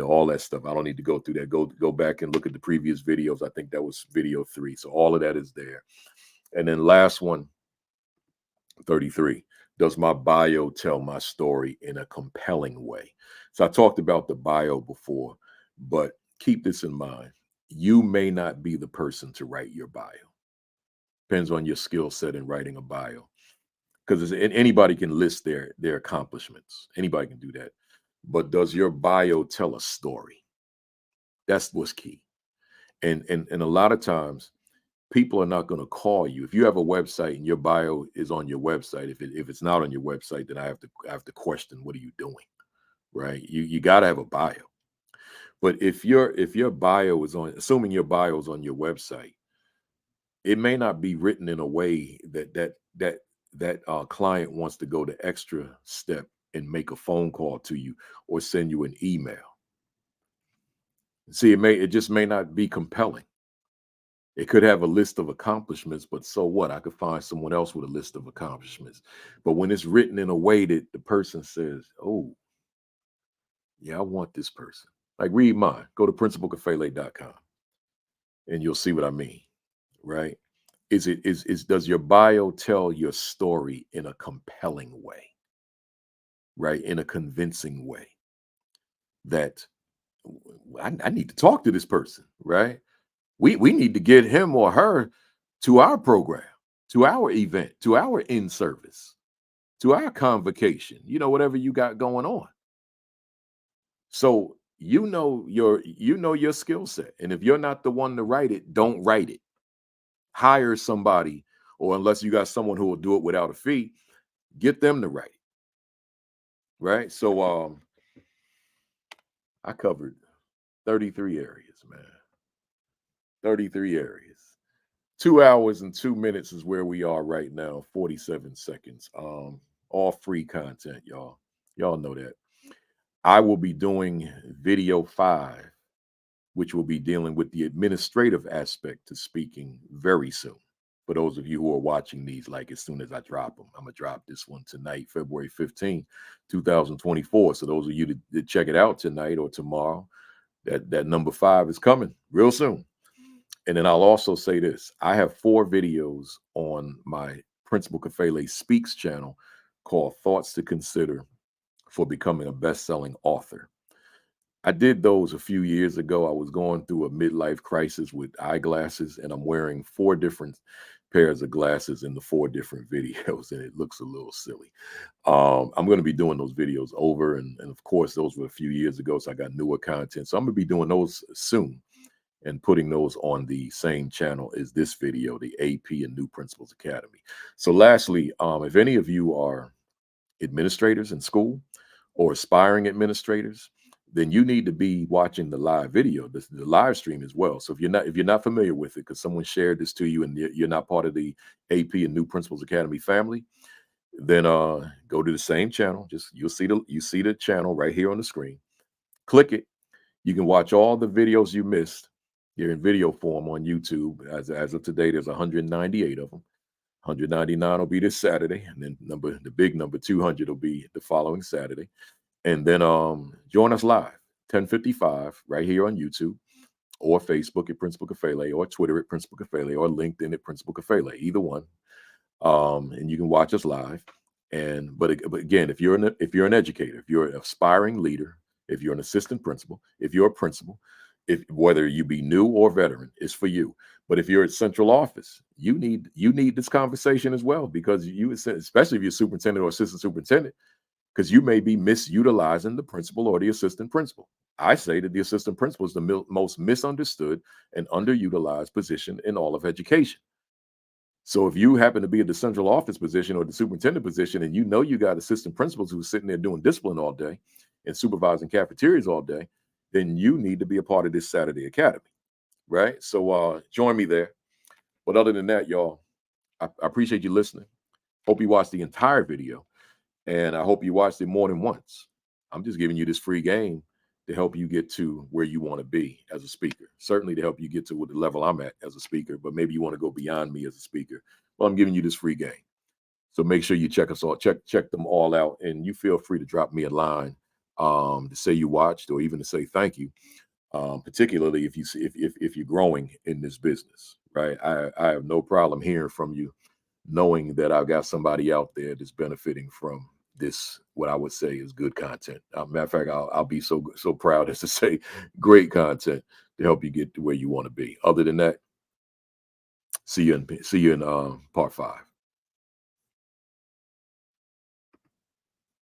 all that stuff. I don't need to go through that. Go back and look at the previous videos. I think that was video 3. So all of that is there. And then last one, 33. Does my bio tell my story in a compelling way? So I talked about the bio before, but keep this in mind. You may not be the person to write your bio. Depends on your skill set in writing a bio. Because anybody can list their accomplishments. Anybody can do that. But does your bio tell a story? That's what's key. And a lot of times people are not going to call you if you have a website and your bio is on your website. If it's not on your website, then I have to question, what are you doing, right? You got to have a bio. But if your bio is on, assuming your bio is on your website, it may not be written in a way that client wants to go the extra step and make a phone call to you or send you an email. See, it just may not be compelling. It could have a list of accomplishments, but so what? I could find someone else with a list of accomplishments. But when it's written in a way that the person says, "Oh, yeah, I want this person." Like read mine. Go to principalkafele.com and you'll see what I mean, right? Is does your bio tell your story in a compelling way, right? In a convincing way that I need to talk to this person, right? We need to get him or her to our program, to our event, to our in service, to our convocation, whatever you got going on. So your skill set. And if you're not the one to write it, don't write it. Hire somebody, or unless you got someone who will do it without a fee, get them to write it. Right. So I covered 33 areas, man. 33 areas. 2 hours and 2 minutes is where we are right now. 47 seconds. All free content, y'all. Y'all know that. I will be doing video 5, which will be dealing with the administrative aspect to speaking very soon. For those of you who are watching these, like as soon as I drop them, I'm gonna drop this one tonight, February 15th, 2024. So those of you that check it out tonight or tomorrow, that number 5 is coming real soon. And then I'll also say this: I have 4 videos on my Principal Kafele Speaks channel called Thoughts to Consider for Becoming a Best-Selling Author. I did those a few years ago. I was going through a midlife crisis with eyeglasses, and I'm wearing 4 different pairs of glasses in the 4 different videos, and it looks a little silly. I'm going to be doing those videos over, and of course, those were a few years ago, so I got newer content. So I'm going to be doing those soon and putting those on the same channel as this video, the AP and New Principles Academy. So lastly, if any of you are administrators in school or aspiring administrators, then you need to be watching the live video, the live stream as well. So if you're not familiar with it, because someone shared this to you and you're not part of the AP and New Principles Academy family, then go to the same channel. Just you see the channel right here on the screen. Click it. You can watch all the videos you missed. They're in video form on YouTube. As of today, there's 198 of them. 199 will be this Saturday, and then the big number 200 will be the following Saturday. And then join us live 10:55 right here on YouTube or Facebook at Principal Kafele or Twitter at Principal Kafele or LinkedIn at Principal Kafele, either one. And you can watch us live. But again, if you're an educator, if you're an aspiring leader, if you're an assistant principal, if you're a principal, if whether you be new or veteran, it's for you. But if you're at central office, you need this conversation as well, because especially if you're superintendent or assistant superintendent, because you may be misutilizing the principal or the assistant principal. I say that the assistant principal is the most misunderstood and underutilized position in all of education. So if you happen to be at the central office position or the superintendent position, and you know you got assistant principals who are sitting there doing discipline all day and supervising cafeterias all day, then you need to be a part of this Saturday Academy, right? So join me there. But other than that, y'all, I appreciate you listening. Hope you watched the entire video, and I hope you watched it more than once. I'm just giving you this free game to help you get to where you want to be as a speaker. Certainly to help you get to the level I'm at as a speaker, but maybe you want to go beyond me as a speaker. Well, I'm giving you this free game. So make sure you check us all, check them all out, and you feel free to drop me a line to say you watched, or even to say thank you. Particularly if you see if you're growing in this business, right? I have no problem hearing from you, knowing that I've got somebody out there that's benefiting from this, what I would say is good content. Matter of fact, I'll be so proud as to say great content to help you get to where you want to be. Other than that, see you in part 5.